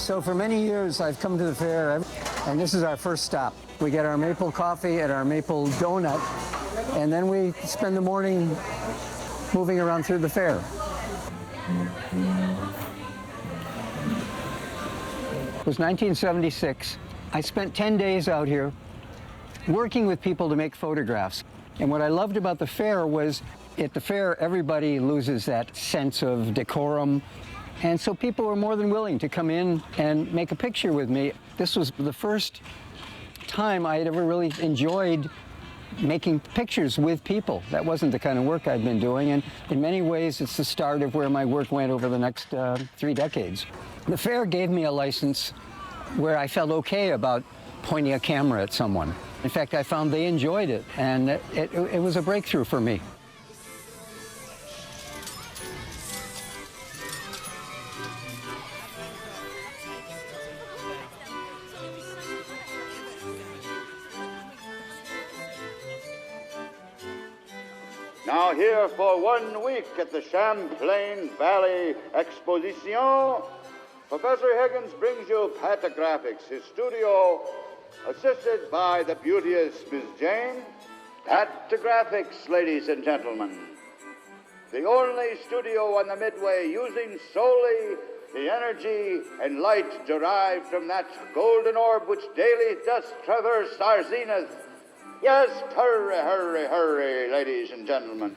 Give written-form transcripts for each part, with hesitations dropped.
So for many years, I've come to the fair, and this is our first stop. We get our maple coffee and our maple donut, and then we spend the morning moving around through the fair. It was 1976. I spent 10 days out here working with people to make photographs. And what I loved about the fair was, at the fair, everybody loses that sense of decorum. And so people were more than willing to come in and make a picture with me. This was the first time I had ever really enjoyed making pictures with people. That wasn't the kind of work I'd been doing, and in many ways it's the start of where my work went over the next 3 decades. The fair gave me a license where I felt okay about pointing a camera at someone. In fact, I found they enjoyed it, and it was a breakthrough for me. Now here for 1 week at the Champlain Valley Exposition, Professor Higgins brings you Patographics, his studio, assisted by the beauteous Miss Jane. Patographics, ladies and gentlemen, the only studio on the Midway using solely the energy and light derived from that golden orb which daily does traverse our zenith. Yes, hurry, hurry, hurry, ladies and gentlemen.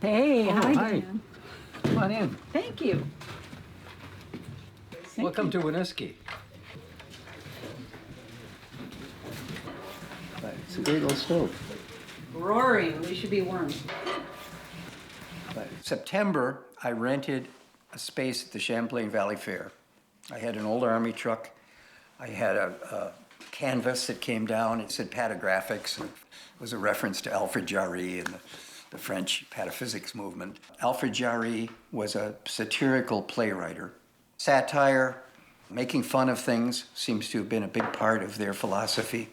Hey, hi, Hi. Dan. Come on in. Thank you. Welcome to Winooski. It's a great little stove. Roaring, we should be warm. September, I rented a space at the Champlain Valley Fair. I had an old Army truck. I had a canvas that came down. It said Patographics. And it was a reference to Alfred Jarry and the French pataphysics movement. Alfred Jarry was a satirical playwright. Satire, making fun of things, seems to have been a big part of their philosophy.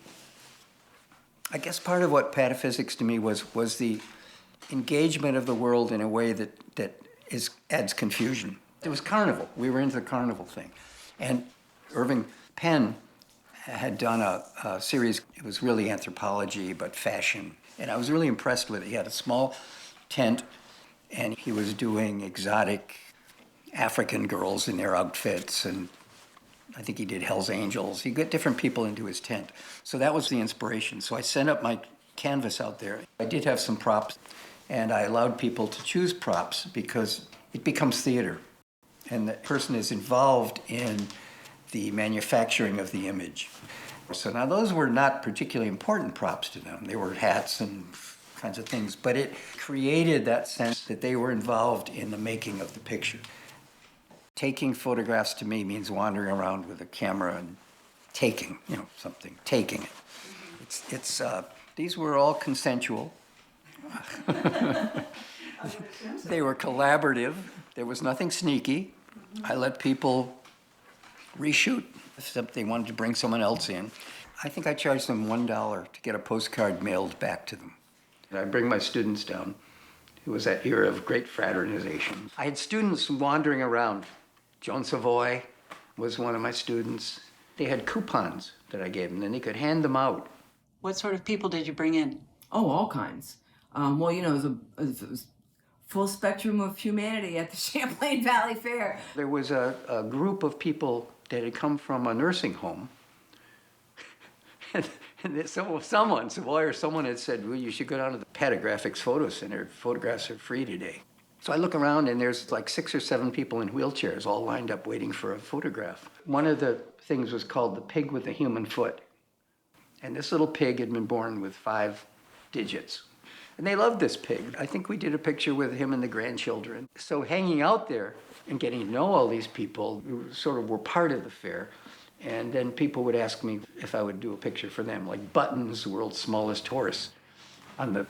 I guess part of what pataphysics to me was the engagement of the world in a way that adds confusion. It was carnival. We were into the carnival thing. And Irving Penn had done a series. It was really anthropology, but fashion. And I was really impressed with it. He had a small tent, and he was doing exotic African girls in their outfits, and I think he did Hell's Angels. He got different people into his tent. So that was the inspiration. So I sent up my canvas out there. I did have some props, and I allowed people to choose props because it becomes theater. And the person is involved in the manufacturing of the image. So now those were not particularly important props to them. They were hats and kinds of things, but it created that sense that they were involved in the making of the picture. Taking photographs to me means wandering around with a camera and taking, something, taking it. These were all consensual. They were collaborative. There was nothing sneaky. I let people reshoot if they wanted to bring someone else in. I think I charged them $1 to get a postcard mailed back to them. I bring my students down. It was that era of great fraternization. I had students wandering around. Joan Savoy was one of my students. They had coupons that I gave them, and they could hand them out. What sort of people did you bring in? Oh, all kinds. It was full spectrum of humanity at the Champlain Valley Fair. There was a group of people that had come from a nursing home. and Savoy or someone had said, well, you should go down to the Patographics Photo Center. Photographs are free today. So I look around, and there's like 6 or 7 people in wheelchairs all lined up waiting for a photograph. One of the things was called the pig with the human foot. And this little pig had been born with 5 digits. And they loved this pig. I think we did a picture with him and the grandchildren. So hanging out there and getting to know all these people who sort of were part of the fair. And then people would ask me if I would do a picture for them, like Buttons, the world's smallest horse. On the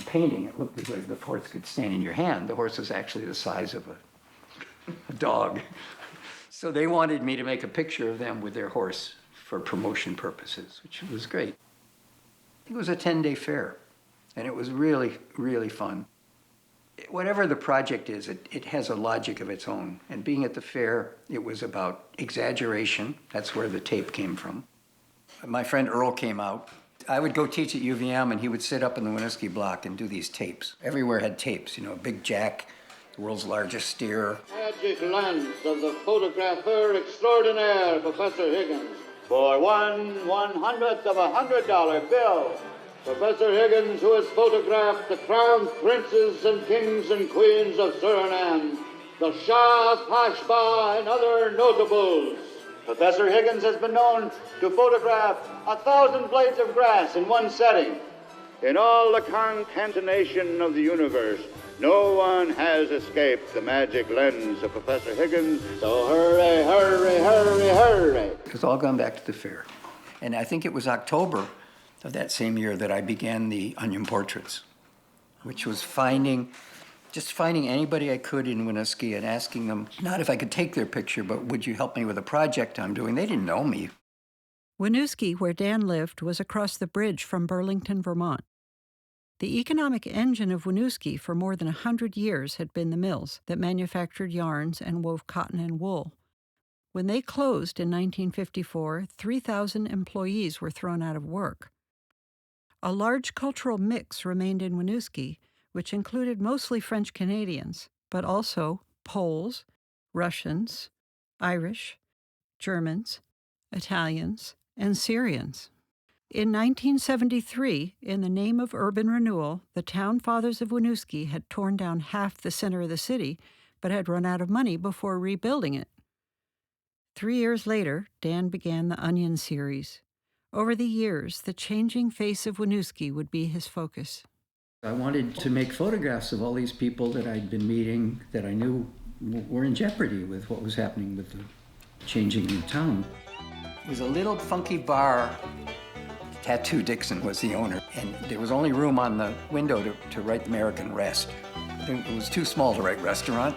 painting, it looked as though the horse could stand in your hand. The horse was actually the size of a dog. So they wanted me to make a picture of them with their horse for promotion purposes, which was great. I think it was a 10-day fair. And it was really, really fun. Whatever the project is, it has a logic of its own. And being at the fair, it was about exaggeration. That's where the tape came from. My friend Earl came out. I would go teach at UVM, and he would sit up in the Winooski block and do these tapes. Everywhere had tapes, you know, Big Jack, the world's largest steer. Magic lens of the photographer extraordinaire, Professor Higgins. For 1/100th of $100 bill, Professor Higgins, who has photographed the crowned princes and kings and queens of Suriname, the Shah of Pashba, and other notables. Professor Higgins has been known to photograph 1,000 blades of grass in one setting. In all the concatenation of the universe, no one has escaped the magic lens of Professor Higgins. So hurry, hurry, hurry, hurry. It's all gone back to the fair. And I think it was October of that same year that I began the onion portraits, which was just finding anybody I could in Winooski and asking them, not if I could take their picture, but would you help me with a project I'm doing? They didn't know me. Winooski, where Dan lived, was across the bridge from Burlington, Vermont. The economic engine of Winooski for more than 100 years had been the mills that manufactured yarns and wove cotton and wool. When they closed in 1954, 3,000 employees were thrown out of work. A large cultural mix remained in Winooski, which included mostly French Canadians, but also Poles, Russians, Irish, Germans, Italians, and Syrians. In 1973, in the name of urban renewal, the town fathers of Winooski had torn down half the center of the city, but had run out of money before rebuilding it. 3 years later, Dan began the Onion series. Over the years, the changing face of Winooski would be his focus. I wanted to make photographs of all these people that I'd been meeting that I knew were in jeopardy with what was happening with the changing in town. It was a little funky bar. Tattoo Dixon was the owner, and there was only room on the window to write American Rest. It was too small to write restaurant,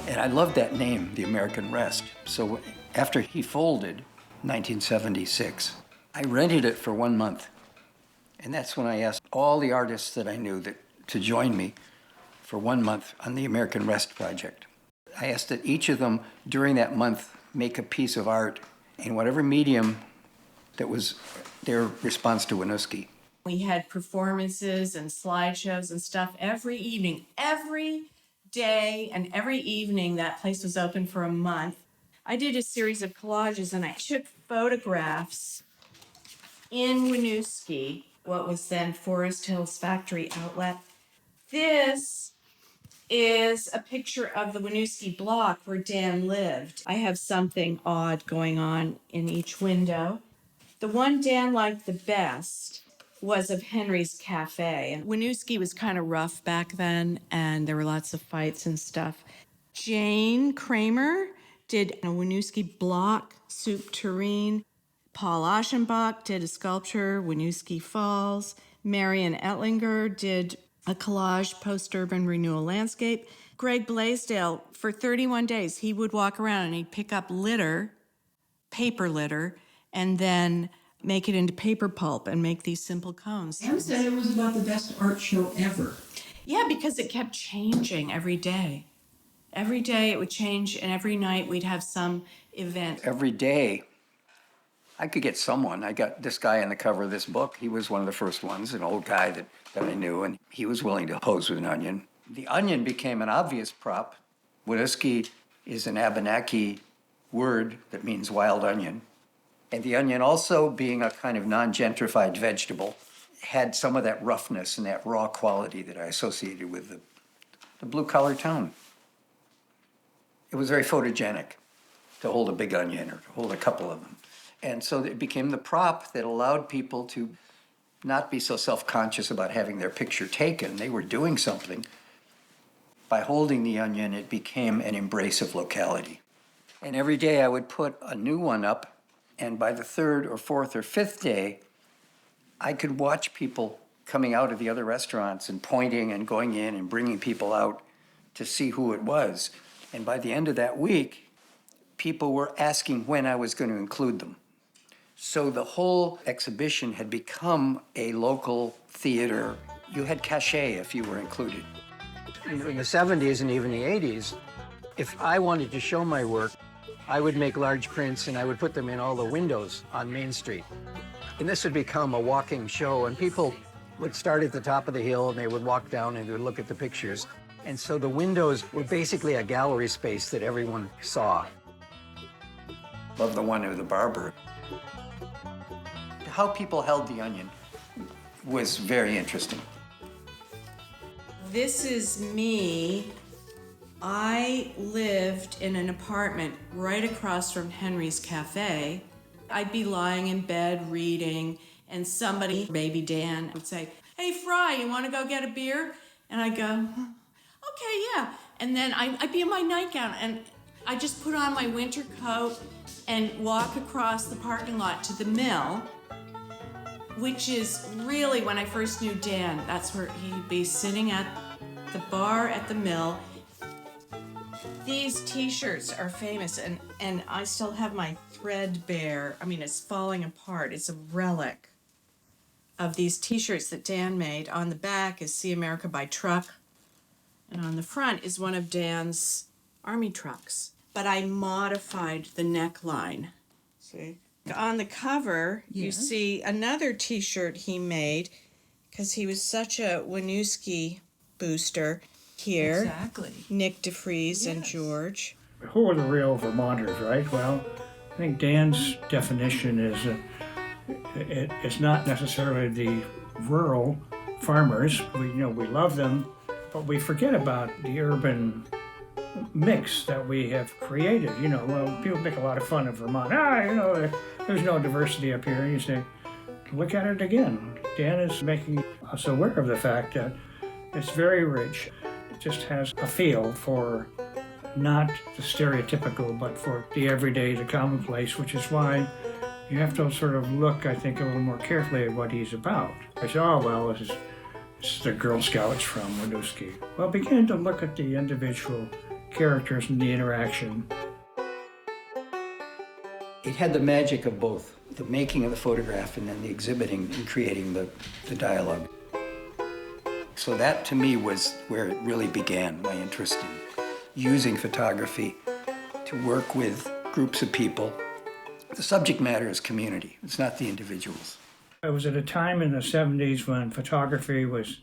and I loved that name, the American Rest. So after he folded, 1976, I rented it for 1 month. And that's when I asked all the artists that I knew to join me for 1 month on the American Rest project. I asked that each of them, during that month, make a piece of art in whatever medium that was their response to Winooski. We had performances and slideshows and stuff every evening, every day and every evening. That place was open for a month. I did a series of collages and I took photographs in Winooski, what was then Forest Hills Factory Outlet. This is a picture of the Winooski block where Dan lived. I have something odd going on in each window. The one Dan liked the best was of Henry's Cafe. And Winooski was kind of rough back then, and there were lots of fights and stuff. Jane Kramer did a Winooski block, soup tureen. Paul Aschenbach did a sculpture, Winooski Falls. Marion Ettlinger did a collage, post-urban renewal landscape. Greg Blaisdell, for 31 days, he would walk around and he'd pick up litter, paper litter, and then make it into paper pulp and make these simple cones. Dan said it was about the best art show ever. Yeah, because it kept changing every day. Every day it would change, and every night we'd have some event. Every day, I could get someone. I got this guy on the cover of this book. He was one of the first ones, an old guy that I knew, and he was willing to pose with an onion. The onion became an obvious prop. Winooski is an Abenaki word that means wild onion. And the onion, also being a kind of non-gentrified vegetable, had some of that roughness and that raw quality that I associated with the blue-collar town. It was very photogenic to hold a big onion or to hold a couple of them. And so it became the prop that allowed people to not be so self-conscious about having their picture taken. They were doing something. By holding the onion, it became an embrace of locality. And every day I would put a new one up, and by the third or fourth or fifth day, I could watch people coming out of the other restaurants and pointing and going in and bringing people out to see who it was. And by the end of that week, people were asking when I was going to include them. So the whole exhibition had become a local theater. You had cachet if you were included. In the 70s and even the 80s, if I wanted to show my work, I would make large prints and I would put them in all the windows on Main Street. And this would become a walking show, and people would start at the top of the hill and they would walk down and they would look at the pictures. And so the windows were basically a gallery space that everyone saw. Love the one of the barber. How people held the onion was very interesting. This is me. I lived in an apartment right across from Henry's Cafe. I'd be lying in bed reading, and somebody, baby Dan, would say, "Hey, Fry, you want to go get a beer?" And I'd go, "Okay, yeah." And then I'd be in my nightgown, and I just put on my winter coat and walk across the parking lot to the mill, which is really, when I first knew Dan, that's where he'd be sitting at the bar at the mill. These t-shirts are famous, and I still have my threadbare, I mean, it's falling apart. It's a relic of these t-shirts that Dan made. On the back is "See America by Truck," and on the front is one of Dan's army trucks. But I modified the neckline. See? On the cover, you see another t-shirt he made, because he was such a Winooski booster. Here, Exactly. Nick DeFries and George. Who are the real Vermonters, right? Well, I think Dan's definition is it's not necessarily the rural farmers. We love them, but we forget about the urban mix that we have created. Well, people make a lot of fun of Vermont. There's no diversity up here. And you say, look at it again. Dan is making us aware of the fact that it's very rich. It just has a feel for not the stereotypical, but for the everyday, the commonplace, which is why you have to sort of look, I think, a little more carefully at what he's about. I say, oh, well, this is the Girl Scouts from Winooski. Well, begin to look at the individual characters and the interaction. It had the magic of both, the making of the photograph and then the exhibiting and creating the dialogue. So that, to me, was where it really began, my interest in using photography to work with groups of people. The subject matter is community, it's not the individuals. It was at a time in the 70s when photography was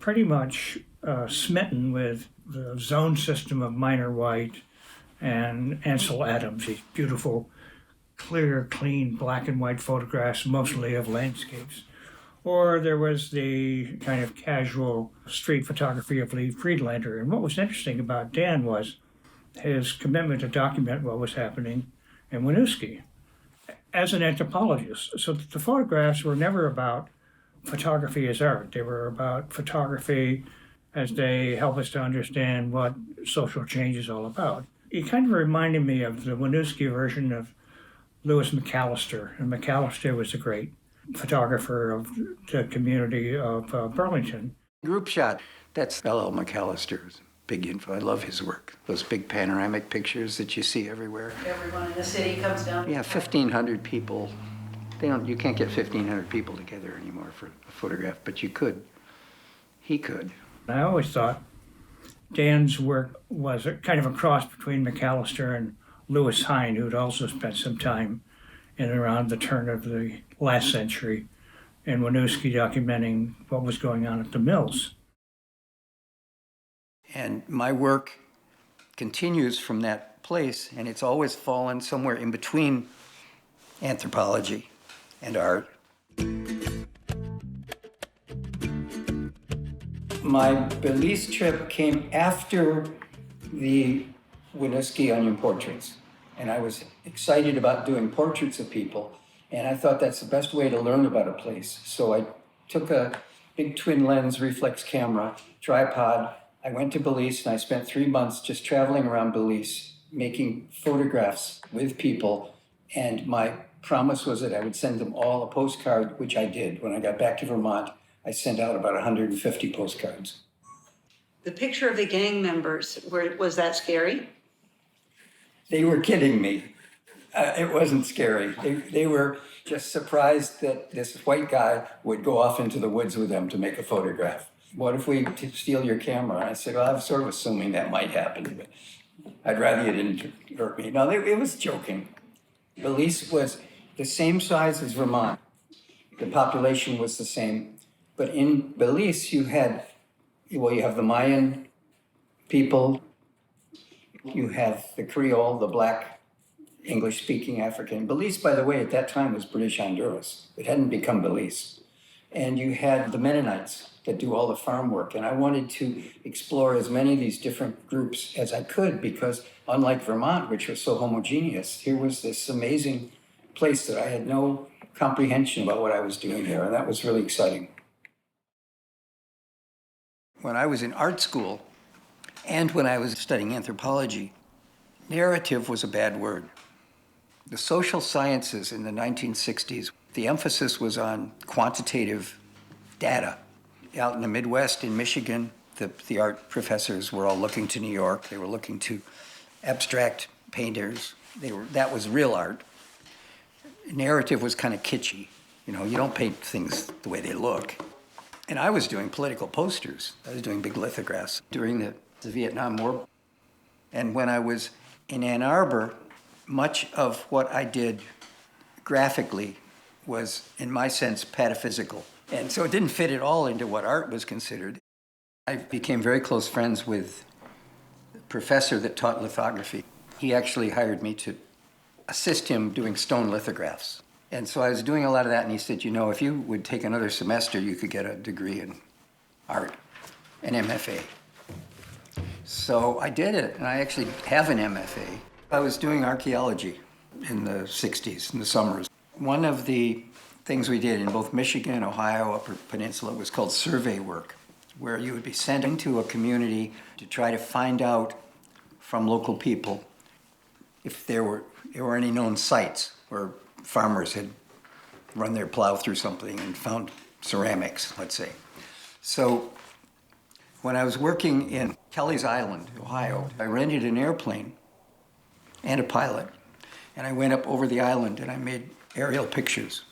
pretty much smitten with the zone system of Minor White and Ansel Adams, these beautiful, clear, clean, black and white photographs, mostly of landscapes. Or there was the kind of casual street photography of Lee Friedlander. And what was interesting about Dan was his commitment to document what was happening in Winooski as an anthropologist. So the photographs were never about photography as art. They were about photography as they help us to understand what social change is all about. It kind of reminded me of the Winooski version of Lewis McAllister. And McAllister was a great photographer of the community of Burlington. Group shot, that's L.L. McAllister's big info. I love his work. Those big panoramic pictures that you see everywhere. Everyone in the city comes down. Yeah, 1,500 people. You can't get 1,500 people together anymore for a photograph, but you could. He could. I always thought Dan's work was a kind of a cross between McAllister and Lewis Hine, who'd also spent some time in and around the turn of the last century in Winooski documenting what was going on at the mills. And my work continues from that place, and it's always fallen somewhere in between anthropology and art. My Belize trip came after the Winooski onion portraits, and I was excited about doing portraits of people, and I thought that's the best way to learn about a place. So I took a big twin lens reflex camera, tripod. I went to Belize and I spent 3 months just traveling around Belize, making photographs with people, and my promise was that I would send them all a postcard, which I did. When I got back to Vermont, I sent out about 150 postcards. The picture of the gang members, was that scary? They were kidding me. It wasn't scary. They were just surprised that this white guy would go off into the woods with them to make a photograph. what if we steal your camera? And I said, well, I was sort of assuming that might happen, but I'd rather you didn't hurt me. No, it was joking. Belize was the same size as Vermont. The population was the same. But in Belize, you have the Mayan people, you have the Creole, the black English-speaking African. Belize, by the way, at that time was British Honduras. It hadn't become Belize. And you had the Mennonites that do all the farm work. And I wanted to explore as many of these different groups as I could because unlike Vermont, which was so homogeneous, here was this amazing place that I had no comprehension about what I was doing there. And that was really exciting. When I was in art school and when I was studying anthropology, narrative was a bad word. The social sciences in the 1960s, the emphasis was on quantitative data. Out in the Midwest, in Michigan, the art professors were all looking to New York. They were looking to abstract painters. That was real art. Narrative was kind of kitschy. You know, you don't paint things the way they look. And I was doing political posters. I was doing big lithographs during the Vietnam War. And when I was in Ann Arbor, much of what I did graphically was, in my sense, pataphysical. And so it didn't fit at all into what art was considered. I became very close friends with a professor that taught lithography. He actually hired me to assist him doing stone lithographs. And so I was doing a lot of that, and he said, you know, if you would take another semester, you could get a degree in art, an MFA. So I did it, and I actually have an MFA. I was doing archaeology in the 60s, in the summers. One of the things we did in both Michigan, Ohio, Upper Peninsula was called survey work, where you would be sent into a community to try to find out from local people if there were any known sites where farmers had run their plow through something and found ceramics, let's say. So when I was working in Kelly's Island, Ohio, I rented an airplane and a pilot, and I went up over the island and I made aerial pictures.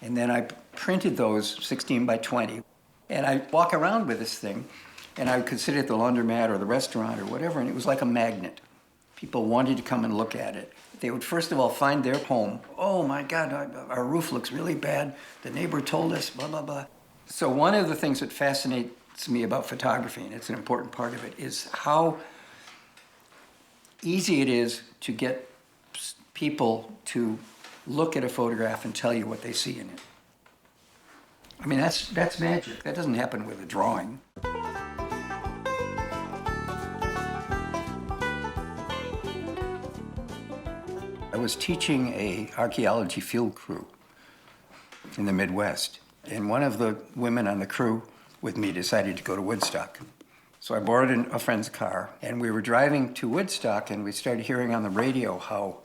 And then I printed those 16 by 20. And I walk around with this thing, and I could sit at the laundromat or the restaurant or whatever, and it was like a magnet. People wanted to come and look at it. They would first of all find their home. Oh my God, our roof looks really bad. The neighbor told us, blah, blah, blah. So one of the things that fascinates me about photography, and it's an important part of it, is how easy it is to get people to look at a photograph and tell you what they see in it. I mean, that's magic. That doesn't happen with a drawing. I was teaching an archaeology field crew in the Midwest, and one of the women on the crew with me decided to go to Woodstock. So I borrowed a friend's car, and we were driving to Woodstock, and we started hearing on the radio how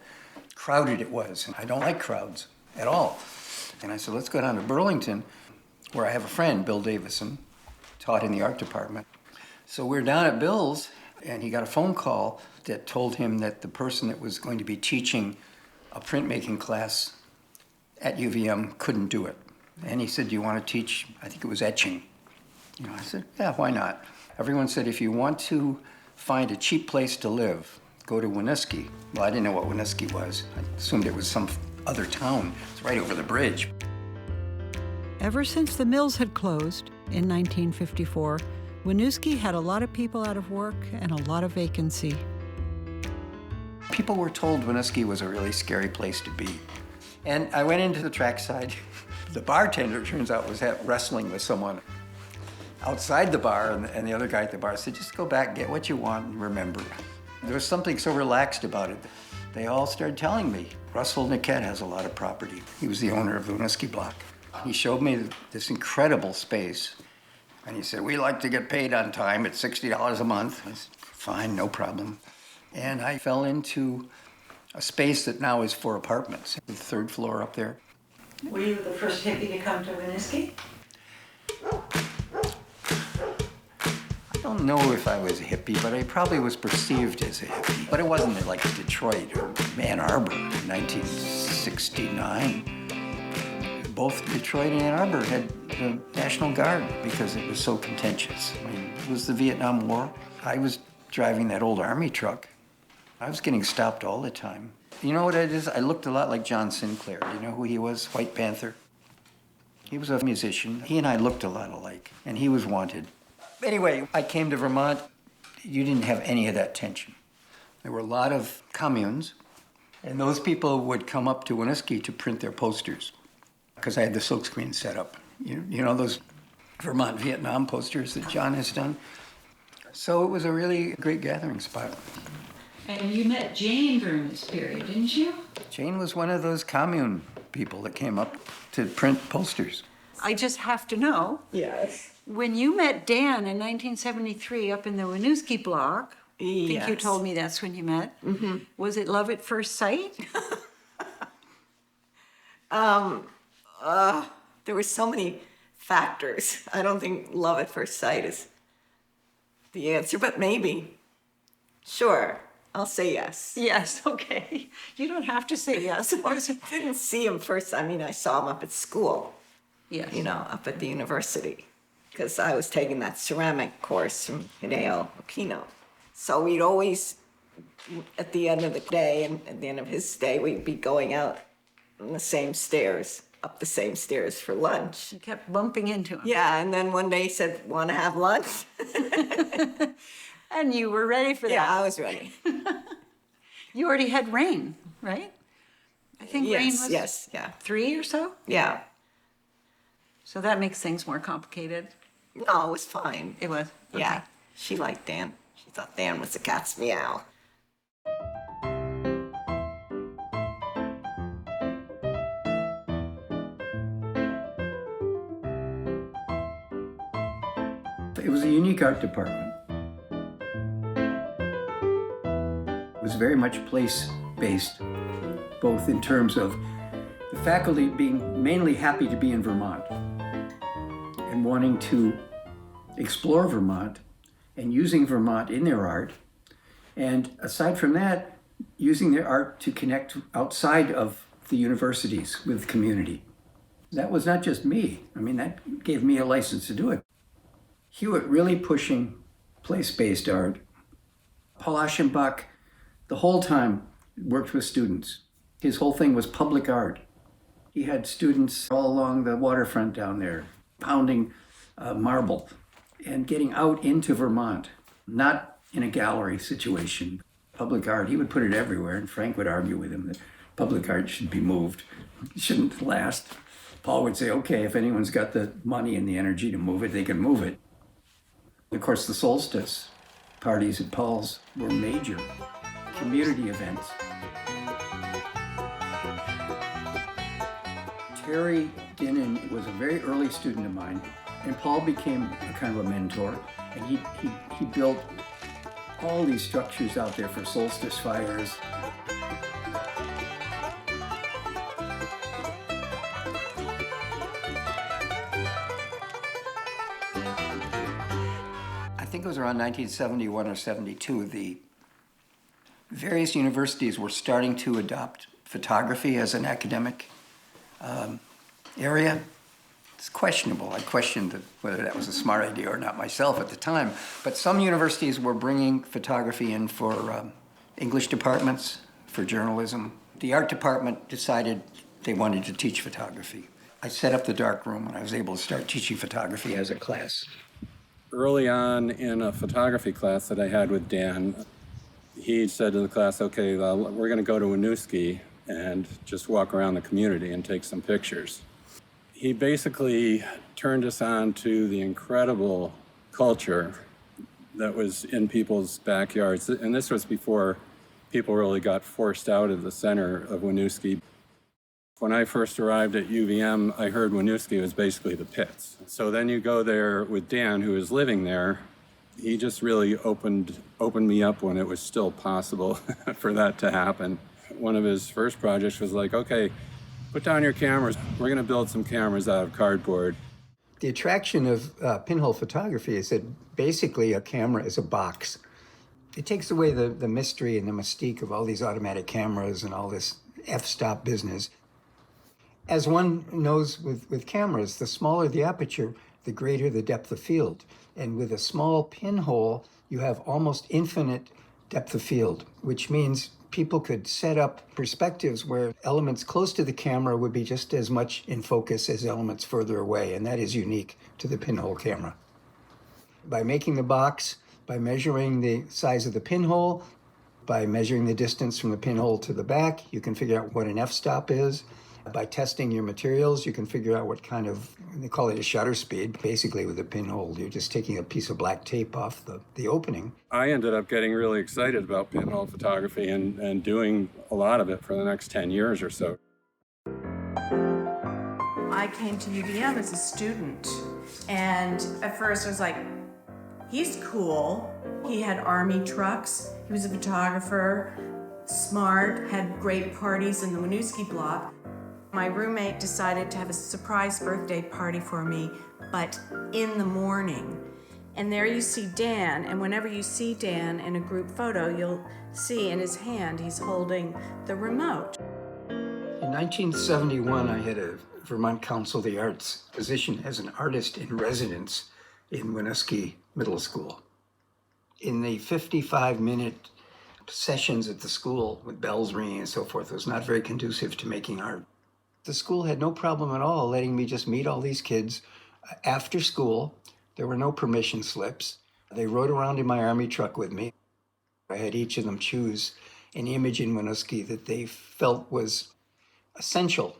crowded it was. And I don't like crowds at all. And I said, let's go down to Burlington, where I have a friend, Bill Davison, taught in the art department. So we're down at Bill's, and he got a phone call that told him that the person that was going to be teaching a printmaking class at UVM couldn't do it. And he said, do you want to teach, I think it was etching. You know, I said, yeah, why not? Everyone said, if you want to find a cheap place to live, go to Winooski. Well, I didn't know what Winooski was. I assumed it was some other town. It's right over the bridge. Ever since the mills had closed in 1954, Winooski had a lot of people out of work and a lot of vacancy. People were told Winooski was a really scary place to be. And I went into the trackside. The bartender, turns out, was wrestling with someone outside the bar, and the other guy at the bar said, just go back, get what you want, and remember. There was something so relaxed about it. They all started telling me, Russell Niquette has a lot of property. He was the owner of the Winooski block. He showed me this incredible space, and he said, we like to get paid on time at $60 a month. I said, fine, no problem. And I fell into a space that now is for apartments, the third floor up there. Were you the first hippie to come to Winooski? I don't know if I was a hippie, but I probably was perceived as a hippie. But it wasn't like Detroit or Ann Arbor in 1969. Both Detroit and Ann Arbor had the National Guard because it was so contentious. I mean, it was the Vietnam War. I was driving that old Army truck. I was getting stopped all the time. You know what it is? I looked a lot like John Sinclair. Do you know who he was? White Panther. He was a musician. He and I looked a lot alike, and he was wanted. Anyway, I came to Vermont. You didn't have any of that tension. There were a lot of communes, and those people would come up to Winooski to print their posters because I had the silkscreen set up. You know those Vermont Vietnam posters that John has done? So it was a really great gathering spot. And you met Jane during this period, didn't you? Jane was one of those commune people that came up to print posters. I just have to know. Yes. When you met Dan in 1973 up in the Winooski block, I think you told me that's when you met. Mm-hmm. Was it love at first sight? There were so many factors. I don't think love at first sight is the answer, but maybe. Sure, I'll say yes. Yes, okay. You don't have to say yes. I didn't see him first. I mean, I saw him up at school, Yes. you know, up at the university, because I was taking that ceramic course from Hideo Okino. So we'd always, at the end of the day and at the end of his day, we'd be going out on the same stairs, up the same stairs for lunch. You kept bumping into him. Yeah, and then one day he said, "Want to have lunch?" And you were ready for Yeah, that. I was ready. You already had Rain, right? I think Rain was yeah. 3 or so. Yeah. So that makes things more complicated. No, it was fine. It was. Yeah. Okay. She liked Dan. She thought Dan was the cat's meow. It was a unique art department. It was very much place-based, both in terms of the faculty being mainly happy to be in Vermont and wanting to explore Vermont and using Vermont in their art. And aside from that, using their art to connect outside of the universities with the community. That was not just me. I mean, that gave me a license to do it. Hewitt really pushing place-based art. Paul Aschenbach, the whole time, worked with students. His whole thing was public art. He had students all along the waterfront down there, pounding marble and getting out into Vermont, not in a gallery situation. Public art, he would put it everywhere, and Frank would argue with him that public art should be moved. It shouldn't last. Paul would say, okay, if anyone's got the money and the energy to move it, they can move it. Of course, the solstice parties at Paul's were major community events. Terry Dinnan was a very early student of mine, and Paul became a kind of a mentor, and he built all these structures out there for solstice fires. I think it was around 1971 or 72, the various universities were starting to adopt photography as an academic area. It's questionable. I questioned whether that was a smart idea or not myself at the time. But some universities were bringing photography in for English departments, for journalism. The art department decided they wanted to teach photography. I set up the dark room and I was able to start teaching photography as a class. Early on in a photography class that I had with Dan, he said to the class, okay, we're going to go to Winooski and just walk around the community and take some pictures. He basically turned us on to the incredible culture that was in people's backyards. And this was before people really got forced out of the center of Winooski. When I first arrived at UVM, I heard Winooski was basically the pits. So then you go there with Dan, who was living there. He just really opened me up when it was still possible for that to happen. One of his first projects was like, okay, put down your cameras. We're going to build some cameras out of cardboard. The attraction of pinhole photography is that basically a camera is a box. It takes away the mystery and the mystique of all these automatic cameras and all this f-stop business. As one knows with cameras, the smaller the aperture, the greater the depth of field. And with a small pinhole, you have almost infinite depth of field, which means people could set up perspectives where elements close to the camera would be just as much in focus as elements further away, and that is unique to the pinhole camera. By making the box, by measuring the size of the pinhole, by measuring the distance from the pinhole to the back, you can figure out what an f-stop is. By testing your materials, you can figure out what kind of, they call it a shutter speed. Basically, with a pinhole, you're just taking a piece of black tape off the opening. I ended up getting really excited about pinhole photography and doing a lot of it for the next 10 years or so. I came to UVM as a student, and at first I was like, he's cool. He had army trucks, he was a photographer, smart, had great parties in the Winooski block. My roommate decided to have a surprise birthday party for me, but in the morning. And there you see Dan, and whenever you see Dan in a group photo, you'll see in his hand he's holding the remote. In 1971, I had a Vermont Council of the Arts position as an artist in residence in Winooski Middle School. In the 55-minute sessions at the school with bells ringing and so forth, it was not very conducive to making art. The school had no problem at all letting me just meet all these kids after school. There were no permission slips. They rode around in my army truck with me. I had each of them choose an image in Winooski that they felt was essential.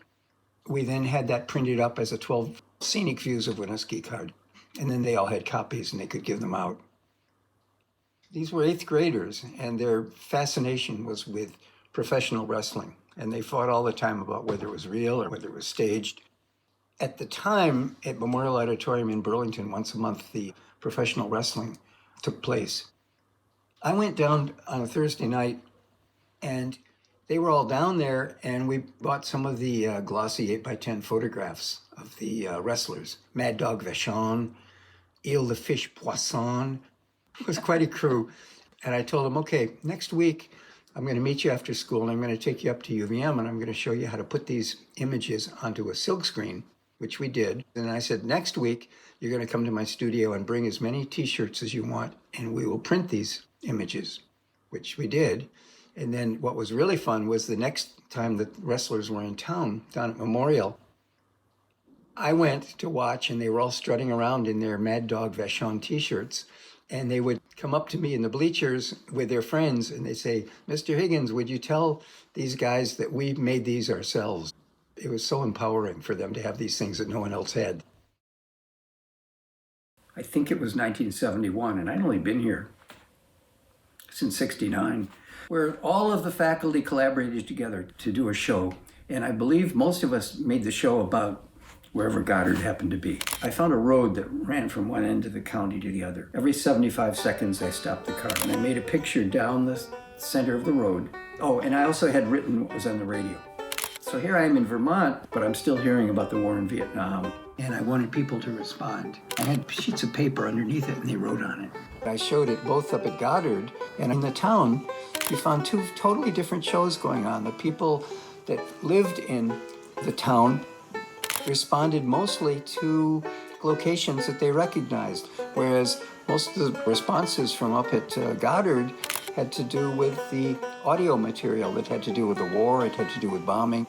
We then had that printed up as a 12 scenic views of Winooski card. And then they all had copies and they could give them out. These were 8th graders, and their fascination was with professional wrestling. And they fought all the time about whether it was real or whether it was staged. At the time, at Memorial Auditorium in Burlington, once a month, the professional wrestling took place. I went down on a Thursday night, and they were all down there, and we bought some of the glossy 8x10 photographs of the wrestlers. Mad Dog Vachon, Eel the Fish Poisson. It was quite a crew. And I told them, okay, next week, I'm going to meet you after school, and I'm going to take you up to UVM, and I'm going to show you how to put these images onto a silk screen, which we did. And I said, next week, you're going to come to my studio and bring as many T-shirts as you want, and we will print these images, which we did. And then what was really fun was the next time the wrestlers were in town, down at Memorial, I went to watch, and they were all strutting around in their Mad Dog Vachon T-shirts. And they would come up to me in the bleachers with their friends, and they'd say, Mr. Higgins, would you tell these guys that we made these ourselves? It was so empowering for them to have these things that no one else had. I think it was 1971, and I'd only been here since '69, where all of the faculty collaborated together to do a show. And I believe most of us made the show about wherever Goddard happened to be. I found a road that ran from one end of the county to the other. Every 75 seconds, I stopped the car, and I made a picture down the center of the road. Oh, and I also had written what was on the radio. So here I am in Vermont, but I'm still hearing about the war in Vietnam, and I wanted people to respond. I had sheets of paper underneath it, and they wrote on it. I showed it both up at Goddard, and in the town, you found 2 totally different shows going on. The people that lived in the town responded mostly to locations that they recognized, whereas most of the responses from up at Goddard had to do with the audio material. It had to do with the war, it had to do with bombing.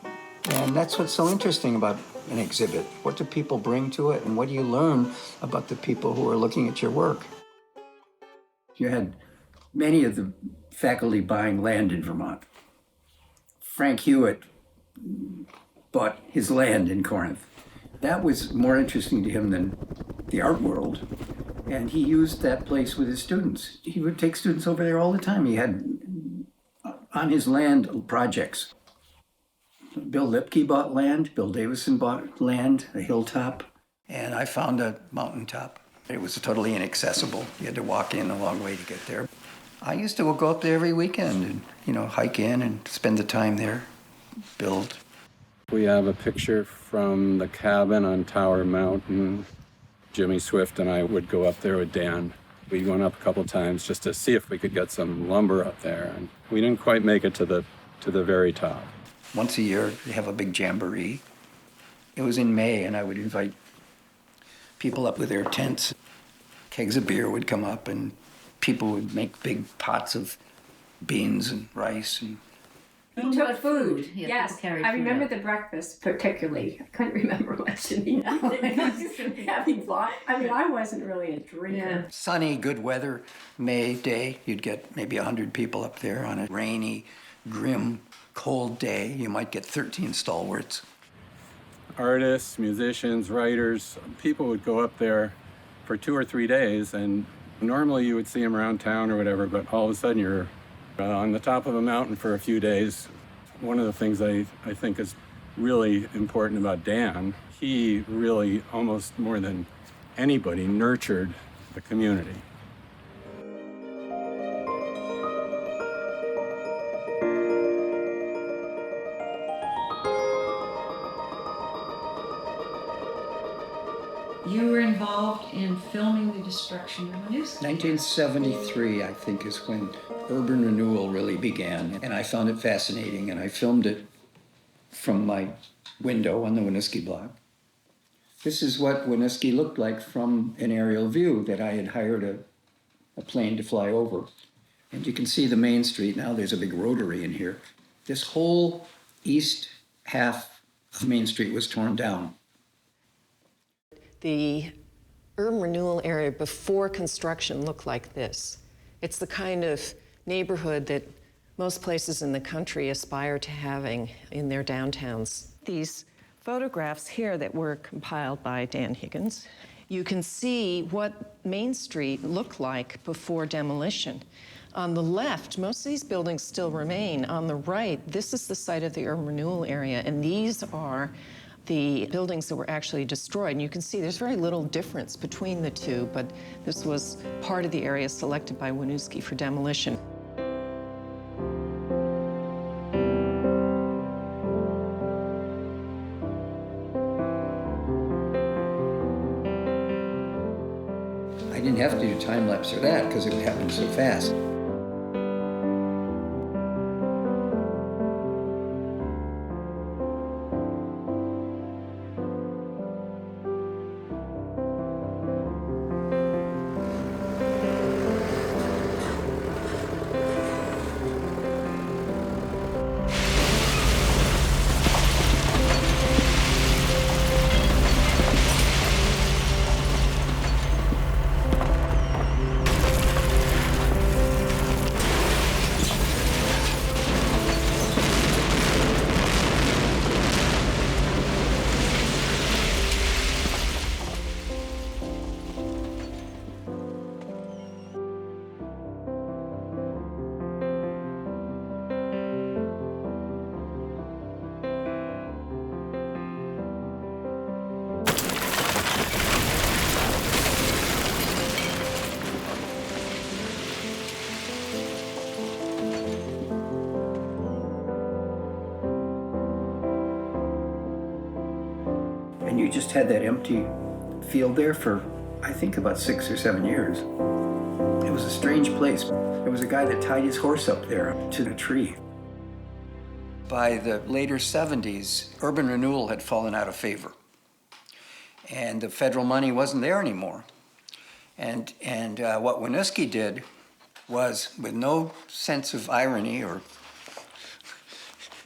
And that's what's so interesting about an exhibit. What do people bring to it, and what do you learn about the people who are looking at your work? You had many of the faculty buying land in Vermont. Frank Hewitt bought his land in Corinth. That was more interesting to him than the art world. And he used that place with his students. He would take students over there all the time. He had on his land projects. Bill Lipke bought land. Bill Davison bought land, a hilltop. And I found a mountaintop. It was totally inaccessible. You had to walk in a long way to get there. I used to go up there every weekend and, hike in and spend the time there, build. We have a picture from the cabin on Tower Mountain. Jimmy Swift and I would go up there with Dan. We went up a couple times just to see if we could get some lumber up there, and we didn't quite make it to the very top. Once a year, they have a big jamboree. It was in May, and I would invite people up with their tents. Kegs of beer would come up, and people would make big pots of beans and rice. And We took food. Yeah, Yes, people carried I food remember up. the breakfast particularly. I couldn't remember much in the evening. Having vodka. I mean, I wasn't really a drinker. sunny, good weather, May day, you'd get maybe 100 people up there. On a rainy, grim, cold day, you might get 13 stalwarts. Artists, musicians, writers, people would go up there for 2 or 3 days, and normally you would see them around town or whatever, but all of a sudden you're on the top of a mountain for a few days. One of the things I think is really important about Dan, he really, almost more than anybody, nurtured the community. You were involved in filming the destruction of Winooski. 1973, I think, is when urban renewal really began, and I found it fascinating, and I filmed it from my window on the Winooski block. This is what Winooski looked like from an aerial view that I had hired a plane to fly over. And you can see the main street. Now there's a big rotary in here. This whole east half of Main Street was torn down. The urban renewal area before construction looked like this. It's the kind of neighborhood that most places in the country aspire to having in their downtowns. These photographs here that were compiled by Dan Higgins, you can see what Main Street looked like before demolition. On the left, most of these buildings still remain. On the right, this is the site of the urban renewal area, and these are the buildings that were actually destroyed. And you can see there's very little difference between the two, but this was part of the area selected by Winooski for demolition. I didn't have to do time lapse or that because it happened so fast. And you just had that empty field there for, I think, about 6 or 7 years. It was a strange place. There was a guy that tied his horse up there to the tree. By the later 70s, urban renewal had fallen out of favor. And the federal money wasn't there anymore. And what Winooski did was, with no sense of irony or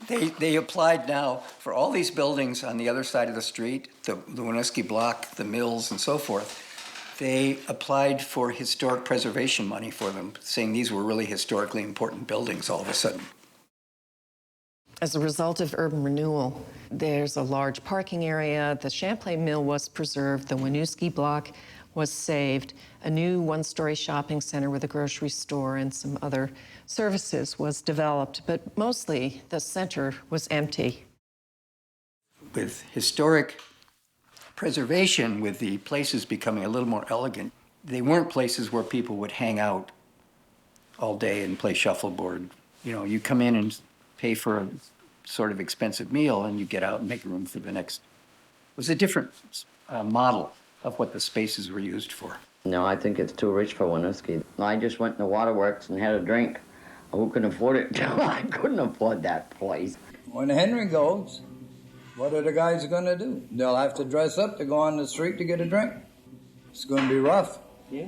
They applied now for all these buildings on the other side of the street, the Winooski block, the mills, and so forth. They applied for historic preservation money for them, saying these were really historically important buildings all of a sudden. As a result of urban renewal, there's a large parking area. The Champlain Mill was preserved. The Winooski block was saved. A new one-story shopping center with a grocery store and some other services was developed, but mostly the center was empty. With historic preservation, with the places becoming a little more elegant, they weren't places where people would hang out all day and play shuffleboard. You know, you come in and pay for a sort of expensive meal and you get out and make room for the next. It was a different model of what the spaces were used for. No, I think it's too rich for Winooski. I just went to the waterworks and had a drink. Who can afford it? I couldn't afford that place. When Henry goes, What are the guys gonna do? They'll have to dress up to go on the street to get a drink. It's gonna be rough. Yeah.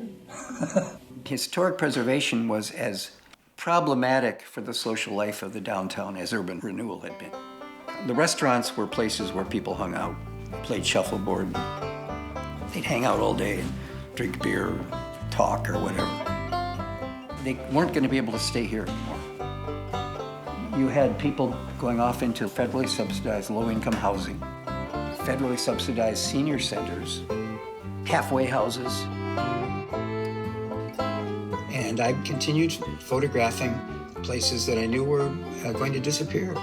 Historic preservation was as problematic for the social life of the downtown as urban renewal had been. The restaurants were places where people hung out, played shuffleboard. They'd hang out all day and drink beer, talk, or whatever. They weren't going to be able to stay here anymore. You had people going off into federally subsidized low-income housing, federally subsidized senior centers, halfway houses. And I continued photographing places that I knew were going to disappear.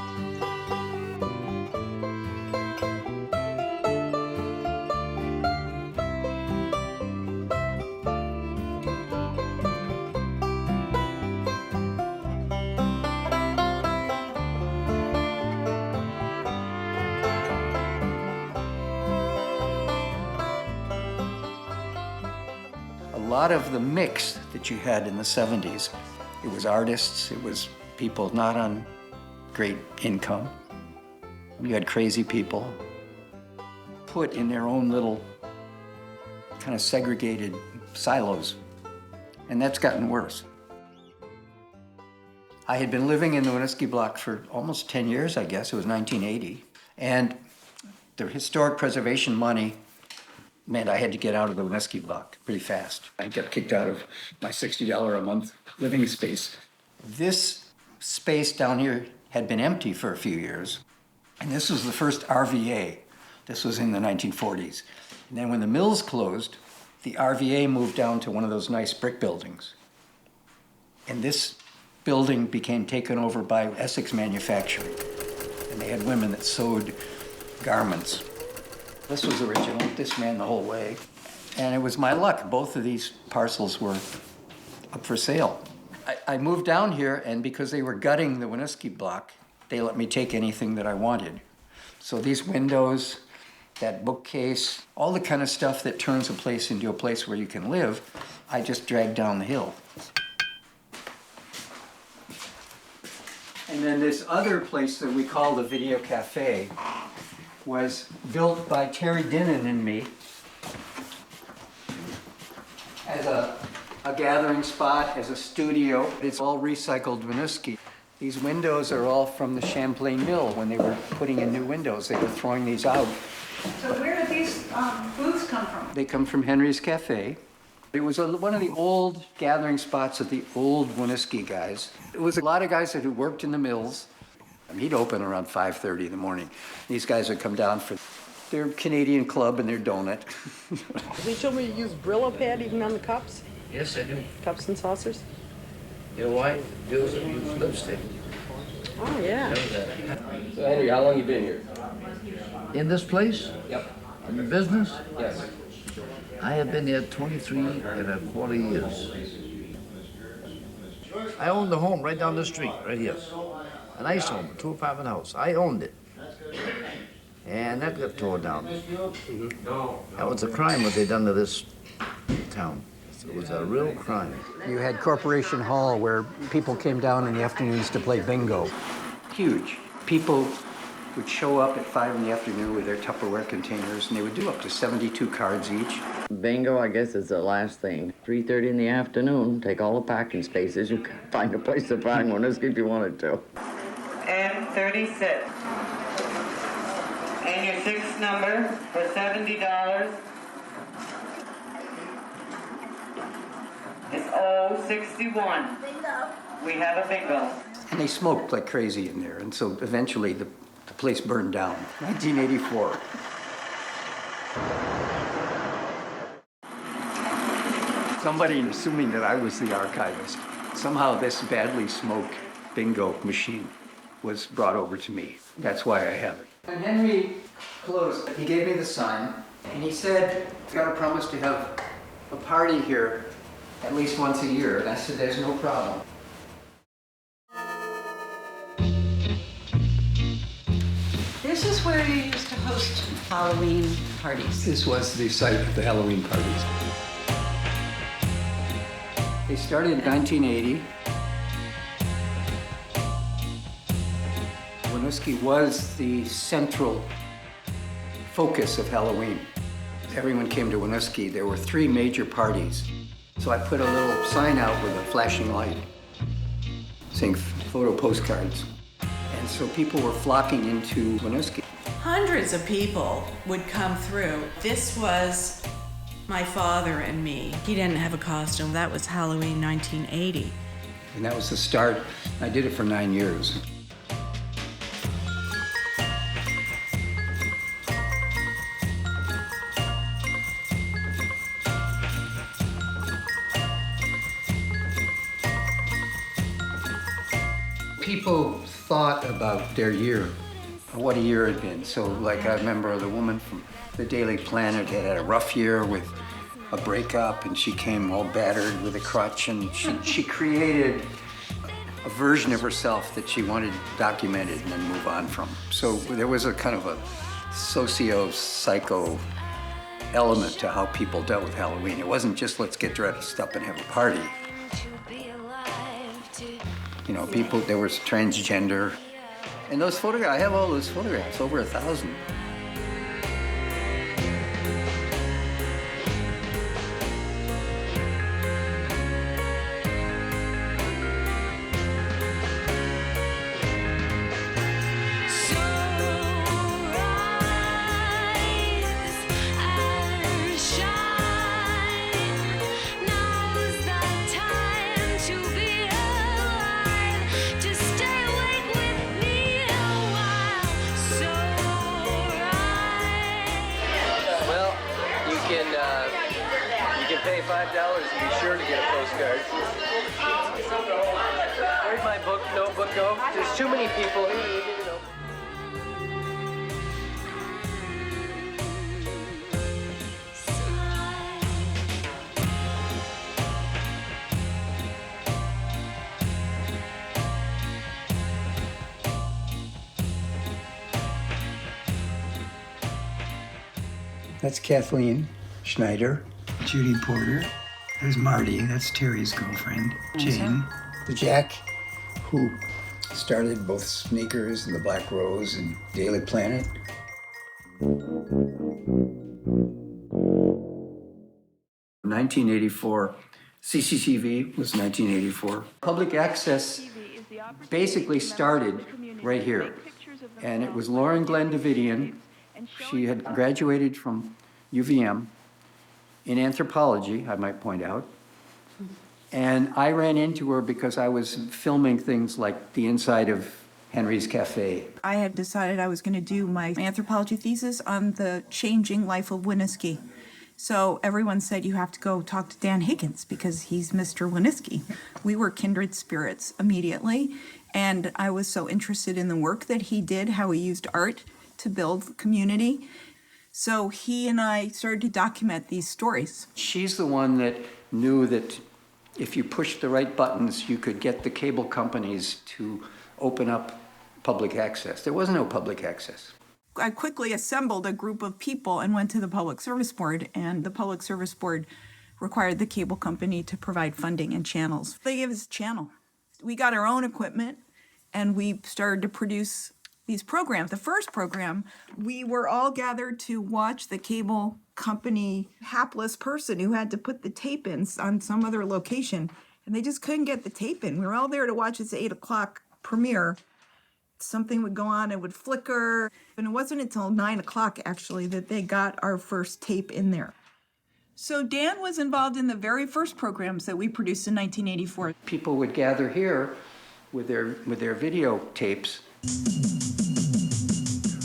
A lot of the mix that you had in the 70s, it was artists, it was people not on great income. You had crazy people put in their own little kind of segregated silos, and that's gotten worse. I had been living in the Winooski block for almost 10 years, I guess. It was 1980, and the historic preservation money meant I had to get out of the Winooski block pretty fast. I got kicked out of my $60 a month living space. This space down here had been empty for a few years, and this was the first RVA. This was in the 1940s. And then when the mills closed, the RVA moved down to one of those nice brick buildings. And this building became taken over by Essex Manufacturing, and they had women that sewed garments. This was original, this ran the whole way. And it was my luck, both of these parcels were up for sale. I moved down here, and because they were gutting the Winooski block, they let me take anything that I wanted. So these windows, that bookcase, all the kind of stuff that turns a place into a place where you can live, I just dragged down the hill. And then this other place that we call the Video Cafe was built by Terry Dinnan and me as a gathering spot, as a studio. It's all recycled Winooski. These windows are all from the Champlain Mill. When they were putting in new windows, they were throwing these out. So where did these booths come from? They come from Henry's Cafe. It was one of the old gathering spots of the old Winooski guys. It was a lot of guys that had worked in the mills. He'd open around 5:30 in the morning. These guys would come down for their Canadian club and their donut. They told me you use Brillo pad even on the cups? Yes, I do. Cups and saucers? Your wife doesn't use lipstick. Oh, yeah. So, Henry, how long you been here? In this place? Yep. In the business? Yes. I have been here 23 and a quarter years. I owned the home right down the street, right here. A nice home, a 2-apartment house. I owned it. And that got torn down. That was a crime what they done to this town. It was a real crime. You had Corporation Hall where people came down in the afternoons to play bingo. Huge. People would show up at 5 in the afternoon with their Tupperware containers, and they would do up to 72 cards each. Bingo, I guess, is the last thing. 3:30 in the afternoon, take all the parking spaces. You can find a place to park one if you wanted to. M36. And your sixth number for $70 is 061. We have a bingo. And they smoked like crazy in there, and so eventually the place burned down. 1984. Somebody assuming that I was the archivist. Somehow this badly smoked bingo machine was brought over to me. That's why I have it. When Henry closed, he gave me the sign, and he said, "You got to promise to have a party here at least once a year." And I said, "There's no problem." This is where you used to host Halloween parties. This was the site of the Halloween parties. They started in 1980. Winooski was the central focus of Halloween. Everyone came to Winooski. There were 3 major parties. So I put a little sign out with a flashing light saying photo postcards. And so people were flocking into Winooski. Hundreds of people would come through. This was my father and me. He didn't have a costume. That was Halloween 1980. And that was the start. I did it for 9 years. People thought about their year, what a year had been. So like I remember the woman from the Daily Planet had a rough year with a breakup, and she came all battered with a crutch, and she created a version of herself that she wanted documented and then move on from. So there was a kind of a socio-psycho element to how people dealt with Halloween. It wasn't just let's get dressed up and have a party. You know, people, there was transgender. And those photographs, I have all those photographs, over 1,000. You can pay $5 and be sure to get a postcard. Where'd my notebook go? There's too many people. That's Kathleen Schneider, Judy Porter. There's Marty, that's Terry's girlfriend, Jane. Jack, who started both Sneakers and the Black Rose and Daily Planet. 1984, CCTV was 1984. Public access basically started right here. And it was Lauren Glenn Davidian. She had graduated from UVM in anthropology, I might point out. And I ran into her because I was filming things like the inside of Henry's Cafe. I had decided I was going to do my anthropology thesis on the changing life of Winooski. So everyone said, you have to go talk to Dan Higgins because he's Mr. Winooski. We were kindred spirits immediately. And I was so interested in the work that he did, how he used art to build community. So he and I started to document these stories. She's the one that knew that if you pushed the right buttons, you could get the cable companies to open up public access. There was no public access. I quickly assembled a group of people and went to the Public Service Board, and the Public Service Board required the cable company to provide funding and channels. They gave us a channel. We got our own equipment, and we started to produce these programs. The first program, we were all gathered to watch the cable company hapless person who had to put the tape in on some other location, and they just couldn't get the tape in. We were all there to watch this 8 o'clock premiere. Something would go on, it would flicker, and it wasn't until 9 o'clock actually that they got our first tape in there. So Dan was involved in the very first programs that we produced in 1984. People would gather here with their videotapes.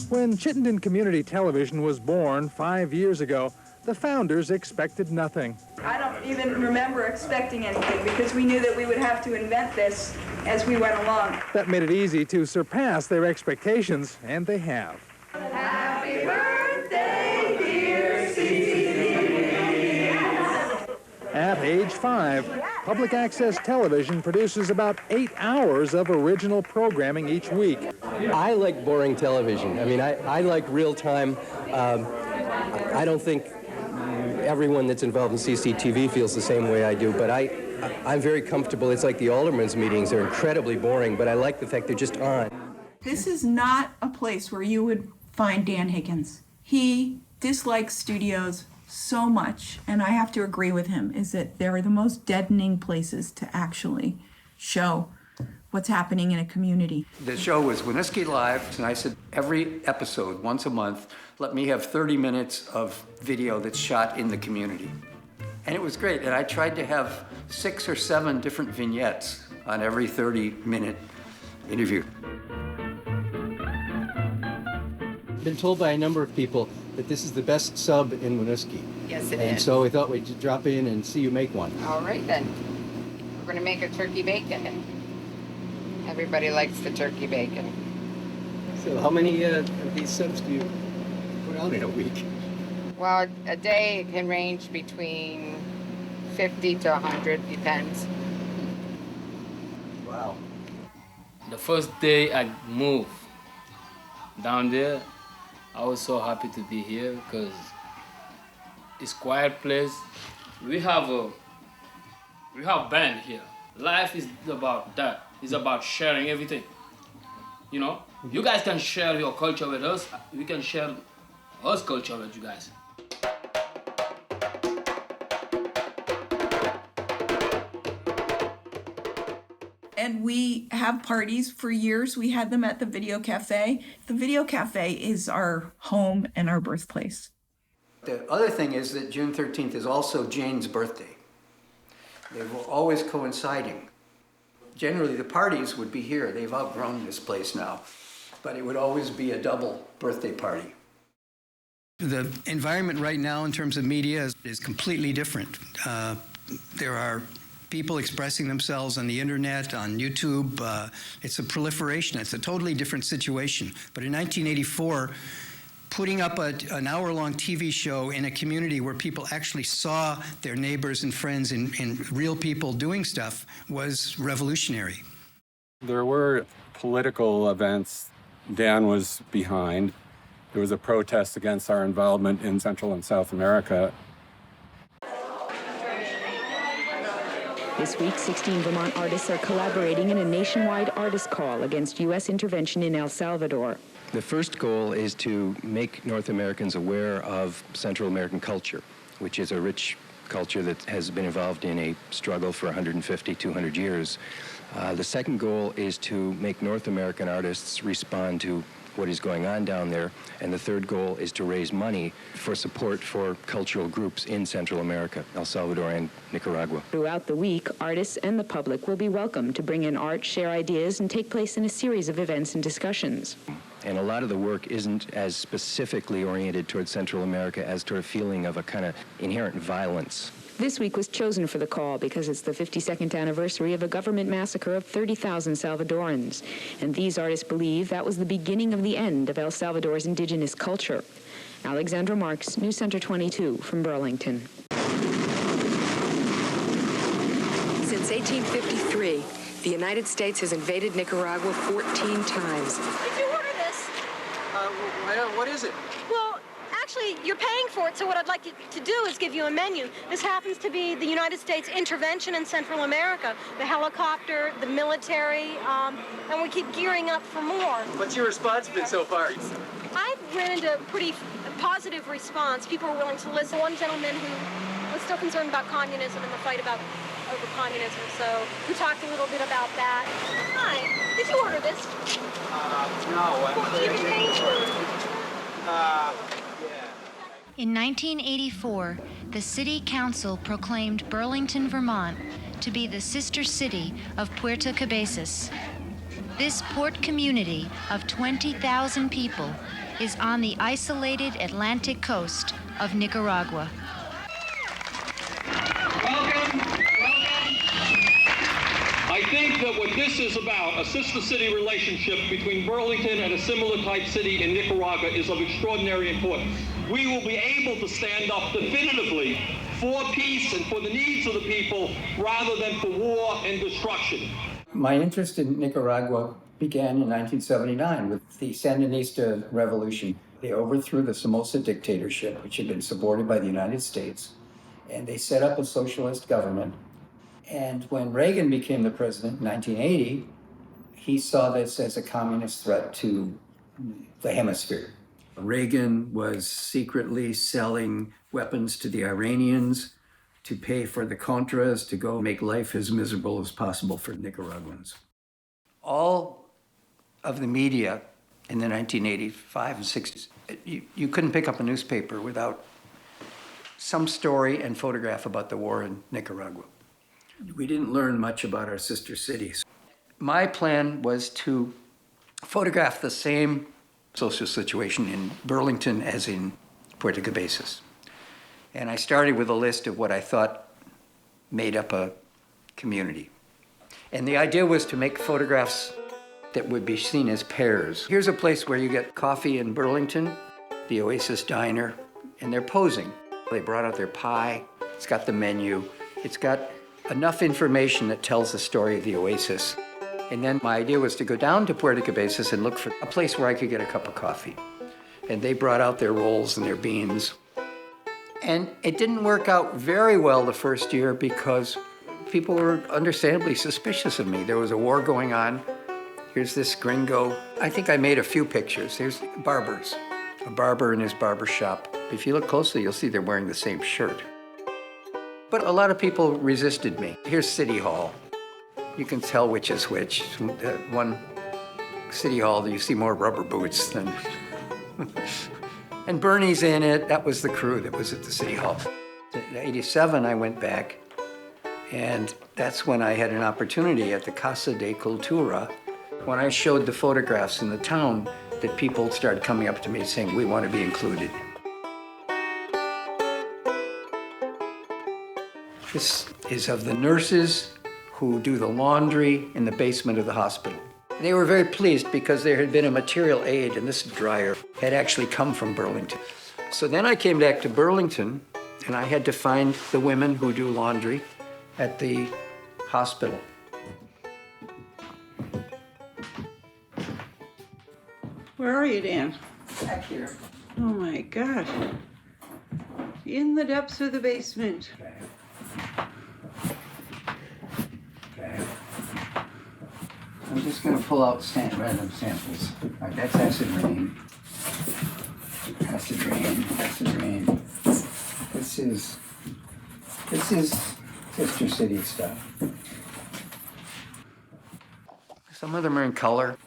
When Chittenden Community Television was born 5 years ago, the founders expected nothing. I don't even remember expecting anything because we knew that we would have to invent this as we went along. That made it easy to surpass their expectations, and they have. Happy birthday, dear CCTV. At age 5, public access television produces about 8 hours of original programming each week. I like boring television. I mean, I like real time. I don't think everyone that's involved in CCTV feels the same way I do, but I'm very comfortable. It's like the aldermen's meetings. They're incredibly boring, but I like the fact they're just on. This is not a place where you would find Dan Higgins. He dislikes studios so much, and I have to agree with him, is that they're the most deadening places to actually show what's happening in a community. The show was Winooski Live, and I said, every episode, once a month, let me have 30 minutes of video that's shot in the community. And it was great, and I tried to have 6 or 7 different vignettes on every 30-minute interview. I've been told by a number of people that this is the best sub in Winooski. Yes, it And is. so we thought we'd drop in and see you make one. All right, then. We're going to make a turkey bacon. Everybody likes the turkey bacon. So how many of these subs do you put out in a week? Well, a day can range between 50 to 100, depends. Wow. The first day I moved down there, I was so happy to be here because it's a quiet place. We have band here. Life is about that. It's about sharing everything. You know, you guys can share your culture with us. We can share us culture with you guys. And we have parties for years. We had them at the Video Cafe. The Video Cafe is our home and our birthplace. The other thing is that June 13th is also Jane's birthday. They were always coinciding. Generally, the parties would be here. They've outgrown this place now, but it would always be a double birthday party. The environment right now in terms of media is completely different. There are people expressing themselves on the internet, on YouTube. It's a proliferation. It's a totally different situation. But in 1984, putting up an hour-long TV show in a community where people actually saw their neighbors and friends and real people doing stuff was revolutionary. There were political events Dan was behind. There was a protest against our involvement in Central and South America. This week, 16 Vermont artists are collaborating in a nationwide artist call against U.S. intervention in El Salvador. The first goal is to make North Americans aware of Central American culture, which is a rich culture that has been involved in a struggle for 150, 200 years. The second goal is to make North American artists respond to what is going on down there. And the third goal is to raise money for support for cultural groups in Central America, El Salvador and Nicaragua. Throughout the week, artists and the public will be welcome to bring in art, share ideas, and take place in a series of events and discussions. And a lot of the work isn't as specifically oriented towards Central America as toward a feeling of a kind of inherent violence. This week was chosen for the call because it's the 52nd anniversary of a government massacre of 30,000 Salvadorans. And these artists believe that was the beginning of the end of El Salvador's indigenous culture. Alexandra Marks, News Center 22 from Burlington. Since 1853, the United States has invaded Nicaragua 14 times. Did you order this? What is it? Well, actually, you're paying for it, so what I'd like you to do is give you a menu. This happens to be the United States intervention in Central America. The helicopter, the military, and we keep gearing up for more. What's your response been so far? I've ran into a pretty positive response. People are willing to listen. One gentleman who was still concerned about communism and the fight over communism, so we talked a little bit about that. Hi, did you order this? No. Well, you've been paying for it. In 1984, the City Council proclaimed Burlington, Vermont, to be the sister city of Puerto Cabezas. This port community of 20,000 people is on the isolated Atlantic coast of Nicaragua. I think that what this is about, a sister-city relationship between Burlington and a similar type city in Nicaragua, is of extraordinary importance. We will be able to stand up definitively for peace and for the needs of the people rather than for war and destruction. My interest in Nicaragua began in 1979 with the Sandinista Revolution. They overthrew the Somoza dictatorship, which had been supported by the United States, and they set up a socialist government. And when Reagan became the president in 1980, he saw this as a communist threat to the hemisphere. Reagan was secretly selling weapons to the Iranians to pay for the Contras to go make life as miserable as possible for Nicaraguans. All of the media in the 1985 and 60s, you couldn't pick up a newspaper without some story and photograph about the war in Nicaragua. We didn't learn much about our sister cities. My plan was to photograph the same social situation in Burlington as in Puerto Cabezas. And I started with a list of what I thought made up a community. And the idea was to make photographs that would be seen as pairs. Here's a place where you get coffee in Burlington, the Oasis Diner, and they're posing. They brought out their pie, it's got the menu, it's got enough information that tells the story of the Oasis. And then my idea was to go down to Puerto Cabezas and look for a place where I could get a cup of coffee. And they brought out their rolls and their beans. And it didn't work out very well the first year because people were understandably suspicious of me. There was a war going on. Here's this gringo. I think I made a few pictures. Here's barbers, a barber in his barber shop. If you look closely, you'll see they're wearing the same shirt. But a lot of people resisted me. Here's City Hall. You can tell which is which. One City Hall, you see more rubber boots than... And Bernie's in it. That was the crew that was at the City Hall. In '87, I went back, and that's when I had an opportunity at the Casa de Cultura. When I showed the photographs in the town, that people started coming up to me saying, we want to be included. This is of the nurses who do the laundry in the basement of the hospital. They were very pleased because there had been a material aid, and this dryer had actually come from Burlington. So then I came back to Burlington, and I had to find the women who do laundry at the hospital. Where are you, Dan? Back here. Oh my God. In the depths of the basement. Okay. I'm just going to pull out random samples. All right, that's acid rain. Acid rain, acid rain. This is Sister City stuff. Some of them are in color.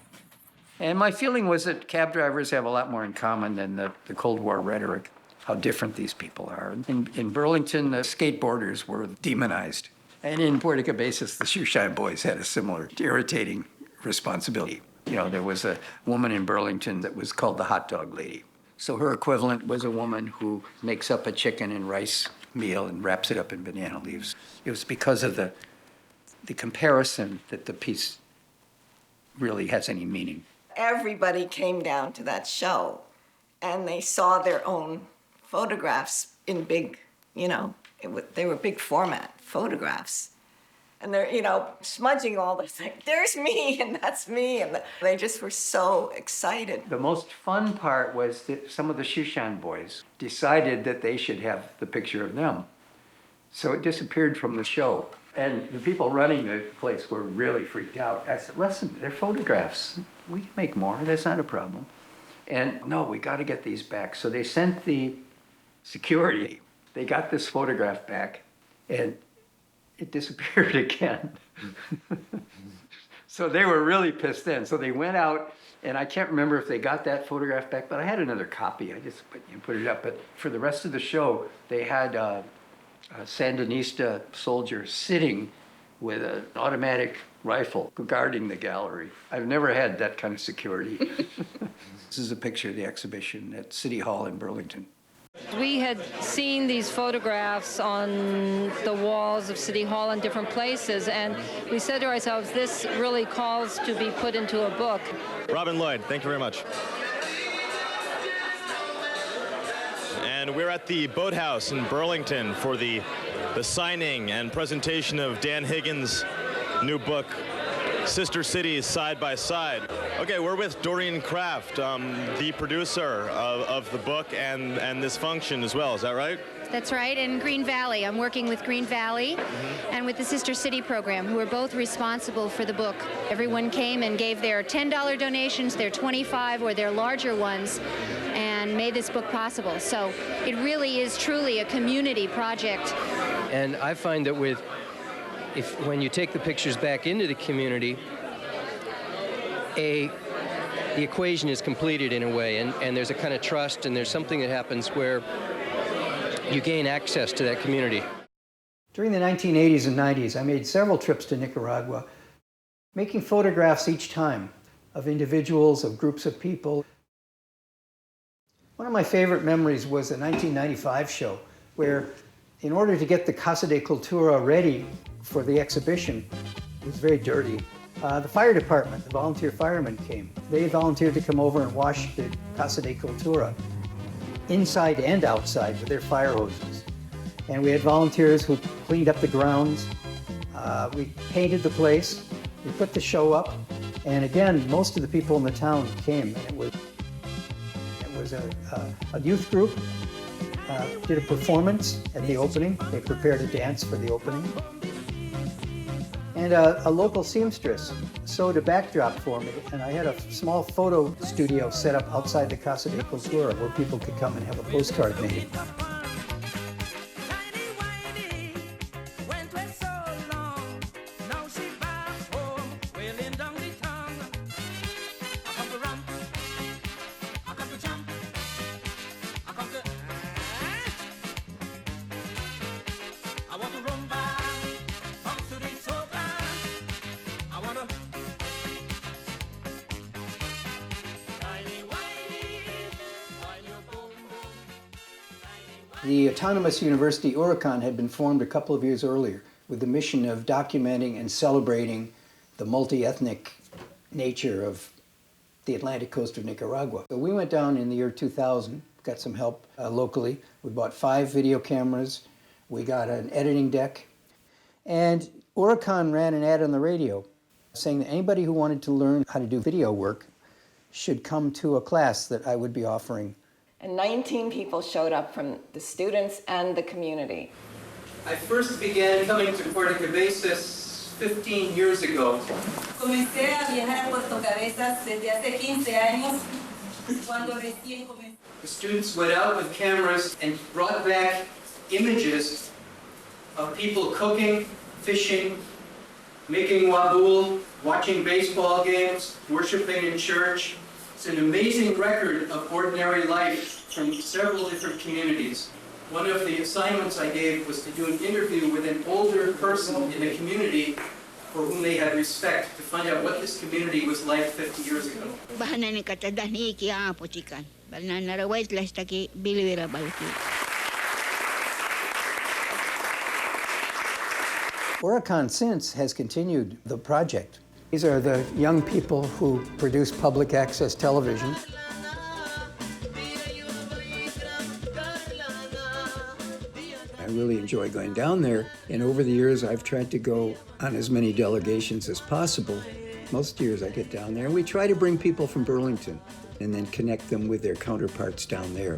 And my feeling was that cab drivers have a lot more in common than the Cold War rhetoric, how different these people are. In Burlington, the skateboarders were demonized. And in Puerto Cabezas, the shoeshine boys had a similar irritating responsibility. You know, there was a woman in Burlington that was called the hot dog lady. So her equivalent was a woman who makes up a chicken and rice meal and wraps it up in banana leaves. It was because of the comparison that the piece really has any meaning. Everybody came down to that show, and they saw their own photographs in big, they were big format photographs. And they're, smudging all this, like, there's me, and that's me. And they just were so excited. The most fun part was that some of the shoeshine boys decided that they should have the picture of them. So it disappeared from the show. And the people running the place were really freaked out. I said, listen, they're photographs. We can make more. That's not a problem. And no, we got to get these back. So they sent the security. They got this photograph back, and it disappeared again. So they were really pissed then. So they went out, and I can't remember if they got that photograph back, but I had another copy. I just put it up. But for the rest of the show, they had a Sandinista soldier sitting with an automatic rifle guarding the gallery. I've never had that kind of security. This is a picture of the exhibition at City Hall in Burlington. We had seen these photographs on the walls of City Hall in different places, and we said to ourselves, this really calls to be put into a book. Robin Lloyd, thank you very much. And we're at the Boathouse in Burlington for the signing and presentation of Dan Higgins' new book, Sister Cities Side by Side. Okay, we're with Doreen Kraft, the producer of the book and this function as well. Is that right? That's right, in Green Valley. I'm working with Green Valley and with the Sister City program, who are both responsible for the book. Everyone came and gave their $10 donations, their $25 or their larger ones, and and made this book possible. So it really is truly a community project. And I find that when you take the pictures back into the community, the equation is completed in a way, and there's a kind of trust, and there's something that happens where you gain access to that community. During the 1980s and 90s, I made several trips to Nicaragua, making photographs each time of individuals, of groups of people. One of my favorite memories was the 1995 show, where in order to get the Casa de Cultura ready for the exhibition, it was very dirty. The fire department, the volunteer firemen came. They volunteered to come over and wash the Casa de Cultura inside and outside with their fire hoses. And we had volunteers who cleaned up the grounds. We painted the place. We put the show up. And again, most of the people in the town came. And it was a youth group, did a performance at the opening. They prepared a dance for the opening. And a local seamstress sewed a backdrop for me, and I had a small photo studio set up outside the Casa de Cultura where people could come and have a postcard made. The Autonomous University Huracan had been formed a couple of years earlier with the mission of documenting and celebrating the multi-ethnic nature of the Atlantic coast of Nicaragua. So we went down in the year 2000, got some help locally. We bought 5 video cameras, we got an editing deck, and Huracan ran an ad on the radio saying that anybody who wanted to learn how to do video work should come to a class that I would be offering. And 19 people showed up from the students and the community. I first began coming to Puerto Cabezas 15 years ago. Comencé a viajar a Puerto Cabezas desde hace 15 años, cuando recién comencé. The students went out with cameras and brought back images of people cooking, fishing, making wabul, watching baseball games, worshiping in church. It's an amazing record of ordinary life from several different communities. One of the assignments I gave was to do an interview with an older person in the community for whom they had respect, to find out what this community was like 50 years ago. Huracan since has continued the project. These are the young people who produce public access television. I really enjoy going down there, and over the years I've tried to go on as many delegations as possible. Most years I get down there, and we try to bring people from Burlington and then connect them with their counterparts down there.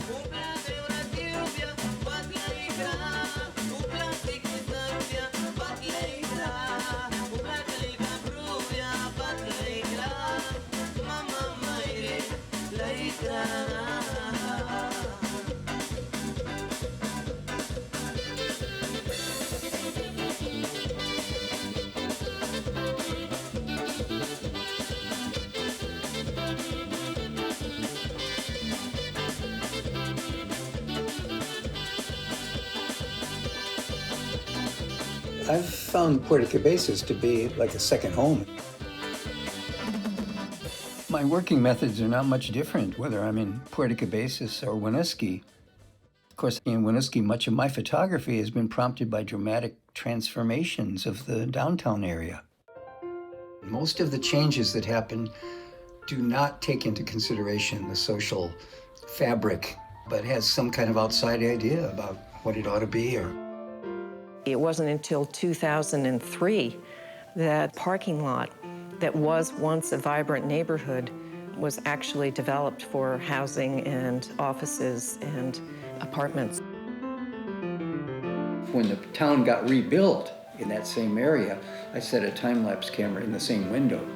I've found Puerto Cabezas to be like a second home. My working methods are not much different, whether I'm in Puerto Cabezas or Winooski. Of course, in Winooski, much of my photography has been prompted by dramatic transformations of the downtown area. Most of the changes that happen do not take into consideration the social fabric, but has some kind of outside idea about what it ought to be. It wasn't until 2003 that parking lot that was once a vibrant neighborhood was actually developed for housing and offices and apartments. When the town got rebuilt in that same area, I set a time-lapse camera in the same window.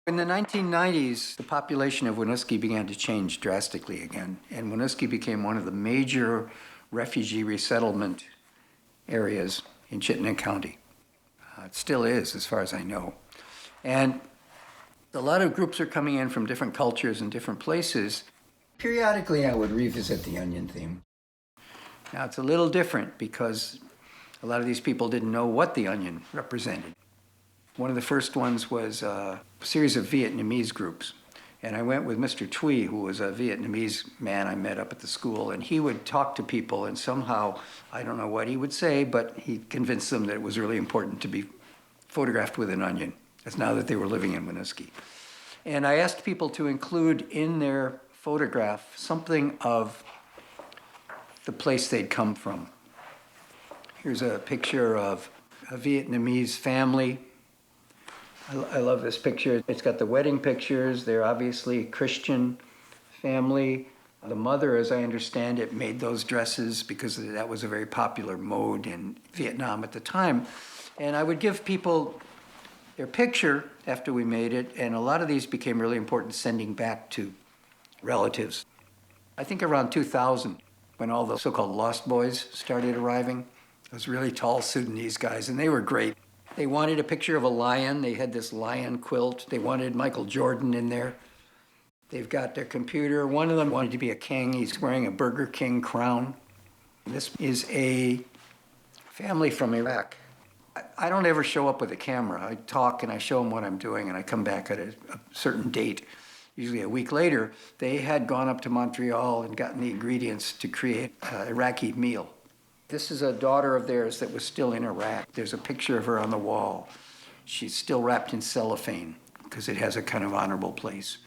In the 1990s, the population of Winooski began to change drastically again, and Winooski became one of the major refugee resettlement areas in Chittenden County. It still is, as far as I know. And a lot of groups are coming in from different cultures and different places. Periodically, I would revisit the onion theme. Now, it's a little different because a lot of these people didn't know what the onion represented. One of the first ones was a series of Vietnamese groups. And I went with Mr. Thuy, who was a Vietnamese man I met up at the school, and he would talk to people, and somehow, I don't know what he would say, but he convinced them that it was really important to be photographed with an onion. That's now that they were living in Winooski. And I asked people to include in their photograph something of the place they'd come from. Here's a picture of a Vietnamese family. I love this picture. It's got the wedding pictures. They're obviously a Christian family. The mother, as I understand it, made those dresses because that was a very popular mode in Vietnam at the time. And I would give people their picture after we made it, and a lot of these became really important sending back to relatives. I think around 2000, when all the so-called Lost Boys started arriving, those really tall Sudanese guys, and they were great. They wanted a picture of a lion. They had this lion quilt. They wanted Michael Jordan in there. They've got their computer. One of them wanted to be a king. He's wearing a Burger King crown. This is a family from Iraq. I don't ever show up with a camera. I talk and I show them what I'm doing, and I come back at a certain date, usually a week later. They had gone up to Montreal and gotten the ingredients to create an Iraqi meal. This is a daughter of theirs that was still in Iraq. There's a picture of her on the wall. She's still wrapped in cellophane because it has a kind of honorable place.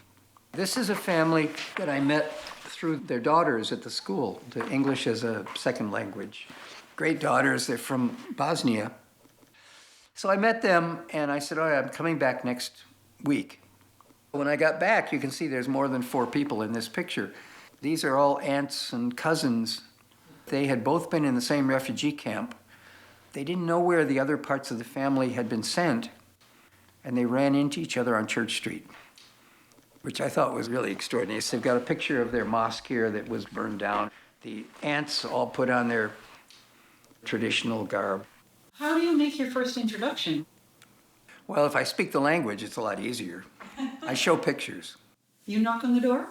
This is a family that I met through their daughters at the school, the English as a second language. Great daughters, they're from Bosnia. So I met them and I said, oh, I'm coming back next week. When I got back, you can see there's more than 4 people in this picture. These are all aunts and cousins. They had both been in the same refugee camp. They didn't know where the other parts of the family had been sent, and they ran into each other on Church Street, which I thought was really extraordinary. So they've got a picture of their mosque here that was burned down. The aunts all put on their traditional garb. How do you make your first introduction? Well, if I speak the language, it's a lot easier. I show pictures. You knock on the door?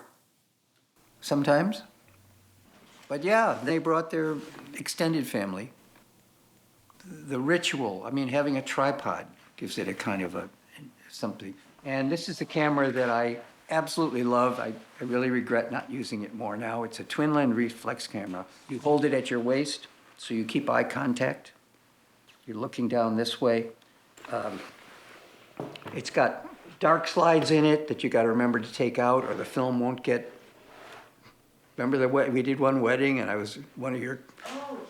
Sometimes. But yeah, they brought their extended family. The ritual, I mean, having a tripod gives it a kind of something. And this is a camera that I absolutely love. I really regret not using it more now. It's a twin lens reflex camera. You hold it at your waist, so you keep eye contact. You're looking down this way. It's got dark slides in it that you got to remember to take out, or the film won't get. Remember we did one wedding, and I was one of your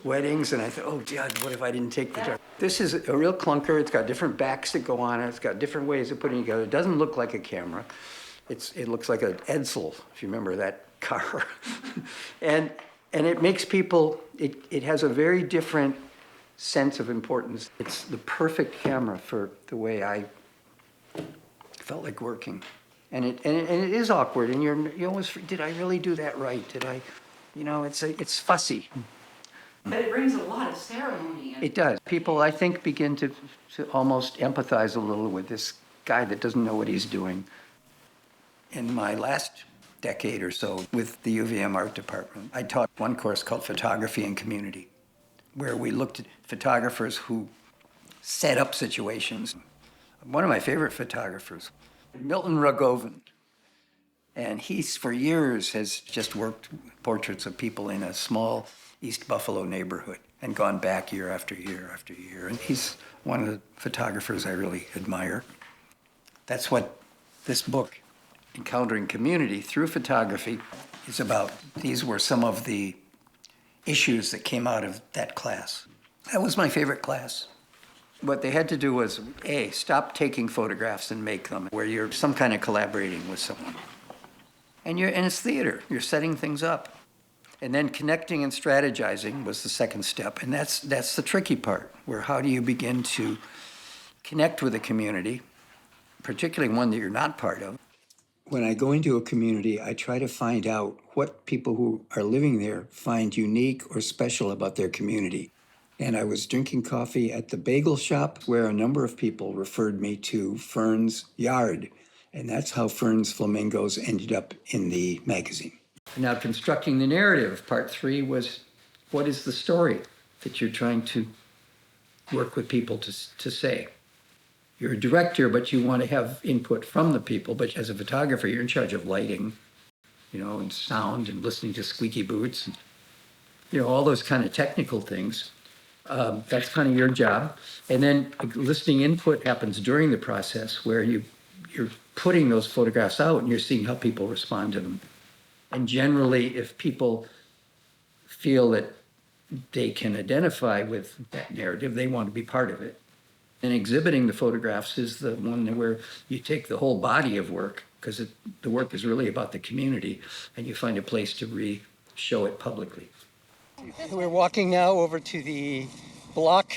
weddings, and I thought, oh, God, what if I didn't take the dark? This is a real clunker. It's got different backs that go on it. It's got different ways of putting it together. It doesn't look like a camera. It looks like an Edsel, if you remember that car. and it makes people, it has a very different sense of importance. It's the perfect camera for the way I felt like working. And it is awkward, and you always, did I really do that right? Did I, it's fussy. But it brings a lot of ceremony. It does. People, I think, begin to almost empathize a little with this guy that doesn't know what he's doing. In my last decade or so with the UVM art department, I taught one course called Photography and Community, where we looked at photographers who set up situations. One of my favorite photographers, Milton Rogovan, and he's for years has just worked portraits of people in a small East Buffalo neighborhood and gone back year after year after year. And he's one of the photographers I really admire. That's what this book, Encountering Community Through Photography, is about. These were some of the issues that came out of that class. That was my favorite class. What they had to do was, A, stop taking photographs and make them, where you're some kind of collaborating with someone. And it's theater. You're setting things up. And then connecting and strategizing was the second step. And that's the tricky part, where how do you begin to connect with the community particularly one that you're not part of. When I go into a community, I try to find out what people who are living there find unique or special about their community. And I was drinking coffee at the bagel shop where a number of people referred me to Fern's yard. And that's how Fern's Flamingos ended up in the magazine. Now, constructing the narrative, part 3 was, what is the story that you're trying to work with people to say? You're a director, but you want to have input from the people. But as a photographer, you're in charge of lighting, and sound and listening to squeaky boots, and, all those kind of technical things. That's kind of your job. And then listening input happens during the process where you're putting those photographs out and you're seeing how people respond to them. And generally, if people feel that they can identify with that narrative, they want to be part of it. And exhibiting the photographs is the one where you take the whole body of work, because the work is really about the community, and you find a place to show it publicly. We're walking now over to the Block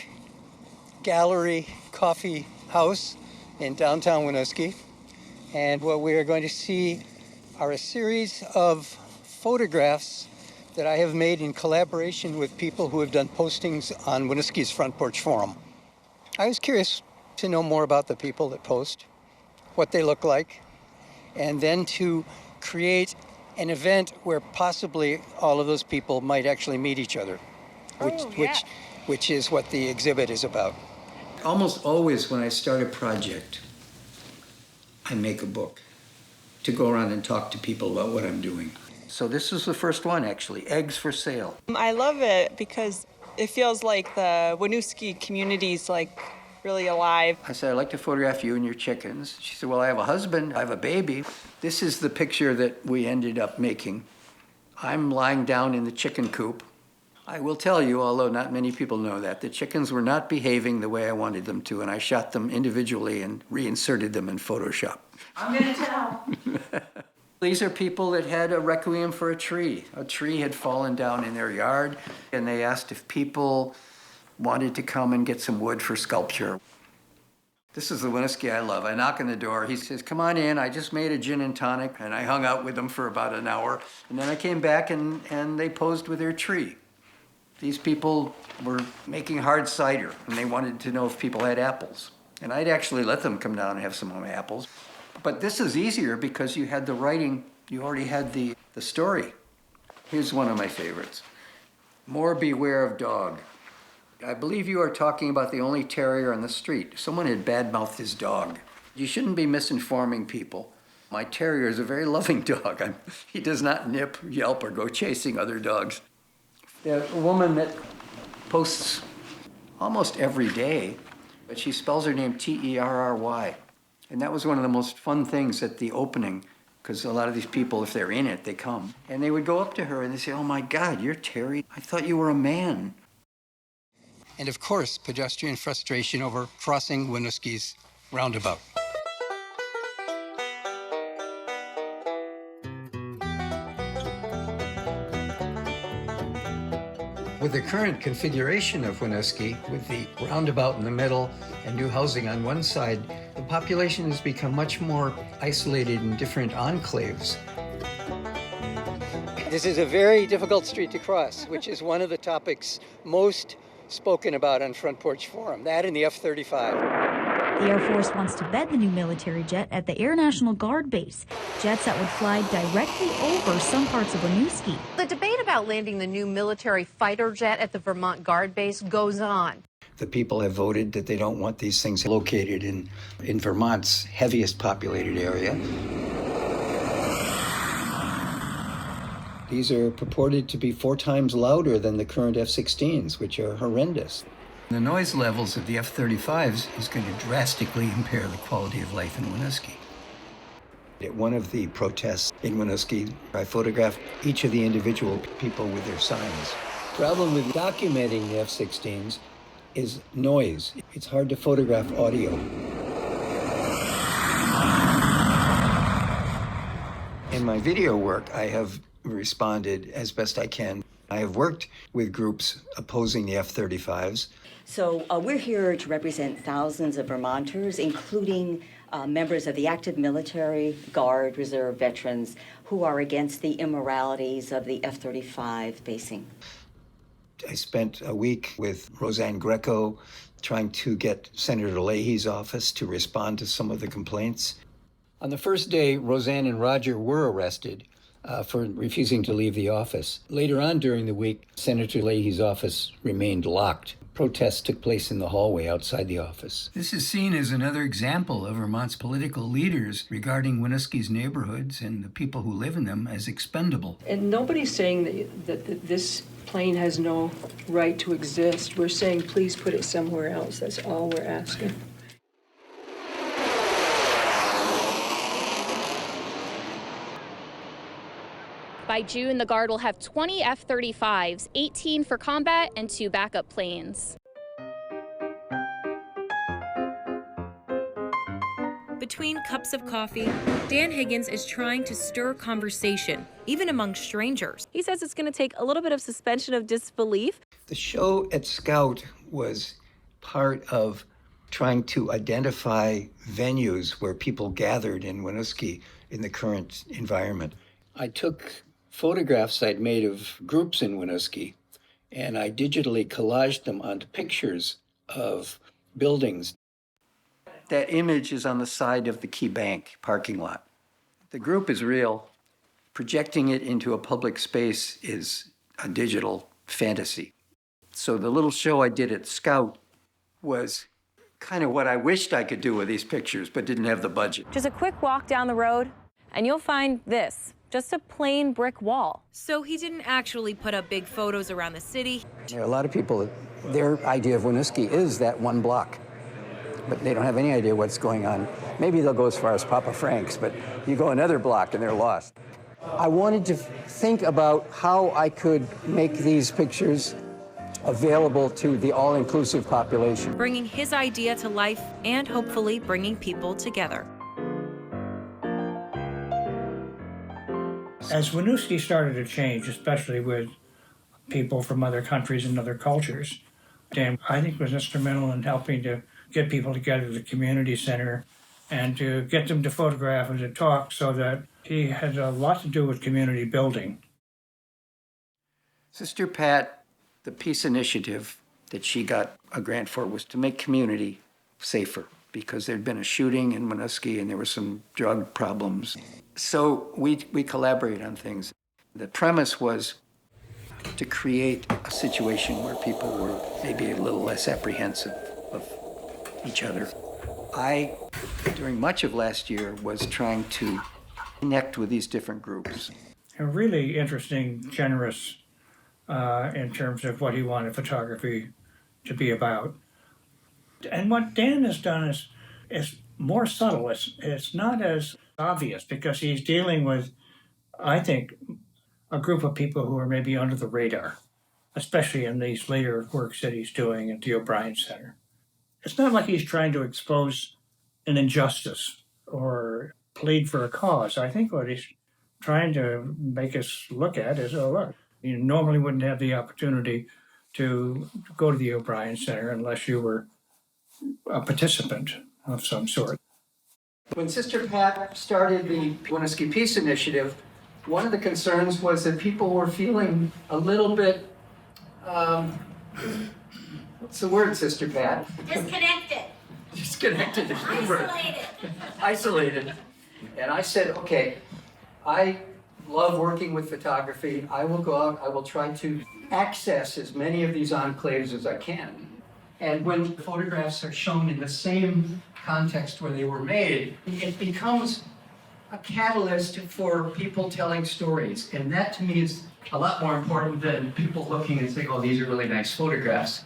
Gallery Coffee House in downtown Winooski. And what we are going to see are a series of photographs that I have made in collaboration with people who have done postings on Winooski's Front Porch Forum. I was curious to know more about the people that post, what they look like, and then to create an event where possibly all of those people might actually meet each other, which is what the exhibit is about. Almost always when I start a project, I make a book to go around and talk to people about what I'm doing. So this is the first one, actually, Eggs for Sale. I love it because it feels like the Winooski community's really alive. I said, I'd like to photograph you and your chickens. She said, well, I have a husband, I have a baby. This is the picture that we ended up making. I'm lying down in the chicken coop. I will tell you, although not many people know that, the chickens were not behaving the way I wanted them to, and I shot them individually and reinserted them in Photoshop. I'm gonna tell. These are people that had a requiem for a tree. A tree had fallen down in their yard, and they asked if people wanted to come and get some wood for sculpture. This is the Winooski I love. I knock on the door. He says, come on in. I just made a gin and tonic, and I hung out with them for about an hour. And then I came back, and they posed with their tree. These people were making hard cider, and they wanted to know if people had apples. And I'd actually let them come down and have some of my apples. But this is easier because you had the writing, you already had the story. Here's one of my favorites. More beware of dog. I believe you are talking about the only terrier on the street. Someone had badmouthed his dog. You shouldn't be misinforming people. My terrier is a very loving dog. He does not nip, yelp, or go chasing other dogs. There's a woman that posts almost every day, but she spells her name Terry. And that was one of the most fun things at the opening, because a lot of these people, if they're in it, they come. And they would go up to her and they say, oh my God, you're Terry. I thought you were a man. And of course, pedestrian frustration over crossing Winooski's roundabout. With the current configuration of Winooski, with the roundabout in the middle and new housing on one side, the population has become much more isolated in different enclaves. This is a very difficult street to cross, which is one of the topics most spoken about on Front Porch Forum, that and the F-35. The Air Force wants to bed the new military jet at the Air National Guard base, jets that would fly directly over some parts of Winooski. The debate about landing the new military fighter jet at the Vermont Guard base goes on. The people have voted that they don't want these things located in Vermont's heaviest populated area. These are purported to be 4 times louder than the current F-16s, which are horrendous. The noise levels of the F-35s is going to drastically impair the quality of life in Winooski. At one of the protests in Winooski, I photographed each of the individual people with their signs. The problem with documenting the F-16s is noise. It's hard to photograph audio. In my video work, I have responded as best I can. I have worked with groups opposing the F-35s. So we're here to represent thousands of Vermonters, including members of the active military, Guard, Reserve veterans who are against the immoralities of the F-35 basing. I spent a week with Roseanne Greco trying to get Senator Leahy's office to respond to some of the complaints. On the first day, Roseanne and Roger were arrested for refusing to leave the office. Later on during the week, Senator Leahy's office remained locked. Protests took place in the hallway outside the office. This is seen as another example of Vermont's political leaders regarding Winooski's neighborhoods and the people who live in them as expendable. And nobody's saying that this plane has no right to exist. We're saying, please put it somewhere else. That's all we're asking. By June, the Guard will have 20 F-35s, 18 for combat, and 2 backup planes. Between cups of coffee, Dan Higgins is trying to stir conversation, even among strangers. He says it's going to take a little bit of suspension of disbelief. The show at Scout was part of trying to identify venues where people gathered in Winooski in the current environment. I took photographs I'd made of groups in Winooski, and I digitally collaged them onto pictures of buildings. That image is on the side of the Key Bank parking lot. The group is real. Projecting it into a public space is a digital fantasy. So the little show I did at Scout was kind of what I wished I could do with these pictures, but didn't have the budget. Just a quick walk down the road, and you'll find this. Just a plain brick wall. So he didn't actually put up big photos around the city. There are a lot of people, their idea of Winooski is that one block, but they don't have any idea what's going on. Maybe they'll go as far as Papa Frank's, but you go another block and they're lost. I wanted to think about how I could make these pictures available to the all-inclusive population. Bringing his idea to life and hopefully bringing people together. As Winooski started to change, especially with people from other countries and other cultures, Dan, I think, was instrumental in helping to get people together at the community center and to get them to photograph and to talk, so that he had a lot to do with community building. Sister Pat, the peace initiative that she got a grant for was to make community safer, because there'd been a shooting in Winooski and there were some drug problems. So we collaborate on things. The premise was to create a situation where people were maybe a little less apprehensive of each other. I, during much of last year, was trying to connect with these different groups. And really interesting, generous in terms of what he wanted photography to be about. And what Dan has done is more subtle. It's not as obvious, because he's dealing with, I think, a group of people who are maybe under the radar, especially in these later works that he's doing at the O'Brien Center. It's not like he's trying to expose an injustice or plead for a cause. I think what he's trying to make us look at is, oh, look, you normally wouldn't have the opportunity to go to the O'Brien Center unless you were a participant of some sort. When Sister Pat started the Winooski Peace Initiative, one of the concerns was that people were feeling a little bit, what's the word, Sister Pat? Disconnected. Disconnected. Isolated. Isolated. And I said, okay, I love working with photography. I will go out, I will try to access as many of these enclaves as I can. And when photographs are shown in the same context where they were made, it becomes a catalyst for people telling stories. And that to me is a lot more important than people looking and saying, oh, these are really nice photographs.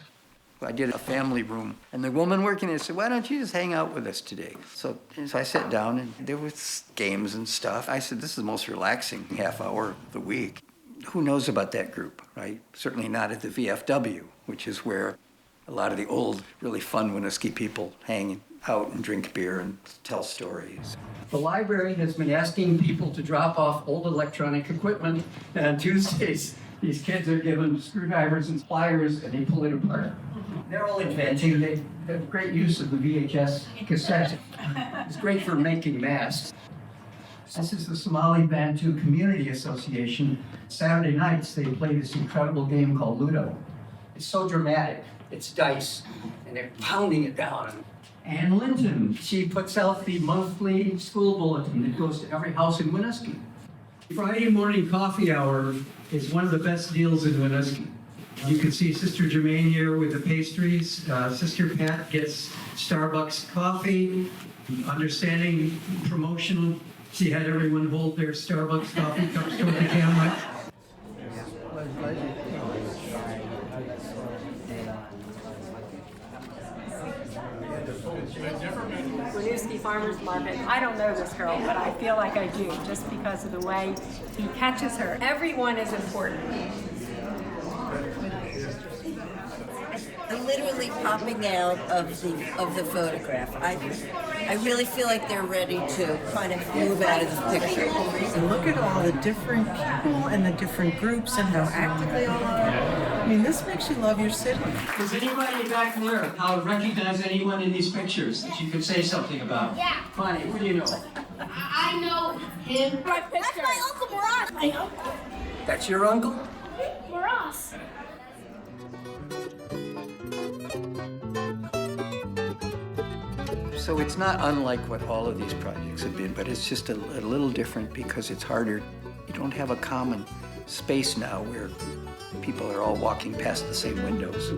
I did a family room, and the woman working there said, why don't you just hang out with us today? So I sat down, and there was games and stuff. I said, this is the most relaxing half hour of the week. Who knows about that group, right? Certainly not at the VFW, which is where a lot of the old, really fun Winooski people hang out and drink beer and tell stories. The library has been asking people to drop off old electronic equipment, and on Tuesdays, these kids are given screwdrivers and pliers, and they pull it apart. They're all inventing. They have great use of the VHS cassette. It's great for making masks. This is the Somali Bantu Community Association. Saturday nights, they play this incredible game called Ludo. It's so dramatic. It's dice, and they're pounding it down. Ann Linton, she puts out the monthly school bulletin that goes to every house in Winooski. Friday morning coffee hour is one of the best deals in Winooski. You can see Sister Germaine here with the pastries. Sister Pat gets Starbucks coffee. Understanding promotional, she had everyone hold their Starbucks coffee cups toward the camera. Winooski Farmers Market. I don't know this girl, but I feel like I do, just because of the way he catches her. Everyone is important. They're literally popping out of the photograph. I really feel like they're ready to kind of move out of the picture. And look at all the different people and the different groups and how active they all are. I mean, this makes you love your city. Does anybody back there recognize anyone in these pictures that you could say something about? Yeah. Bonnie, who do you know? I know him. That's my Uncle Maras. My uncle. That's your uncle? Maras. So it's not unlike what all of these projects have been, but it's just a little different because it's harder. You don't have a common space now where people are all walking past the same windows.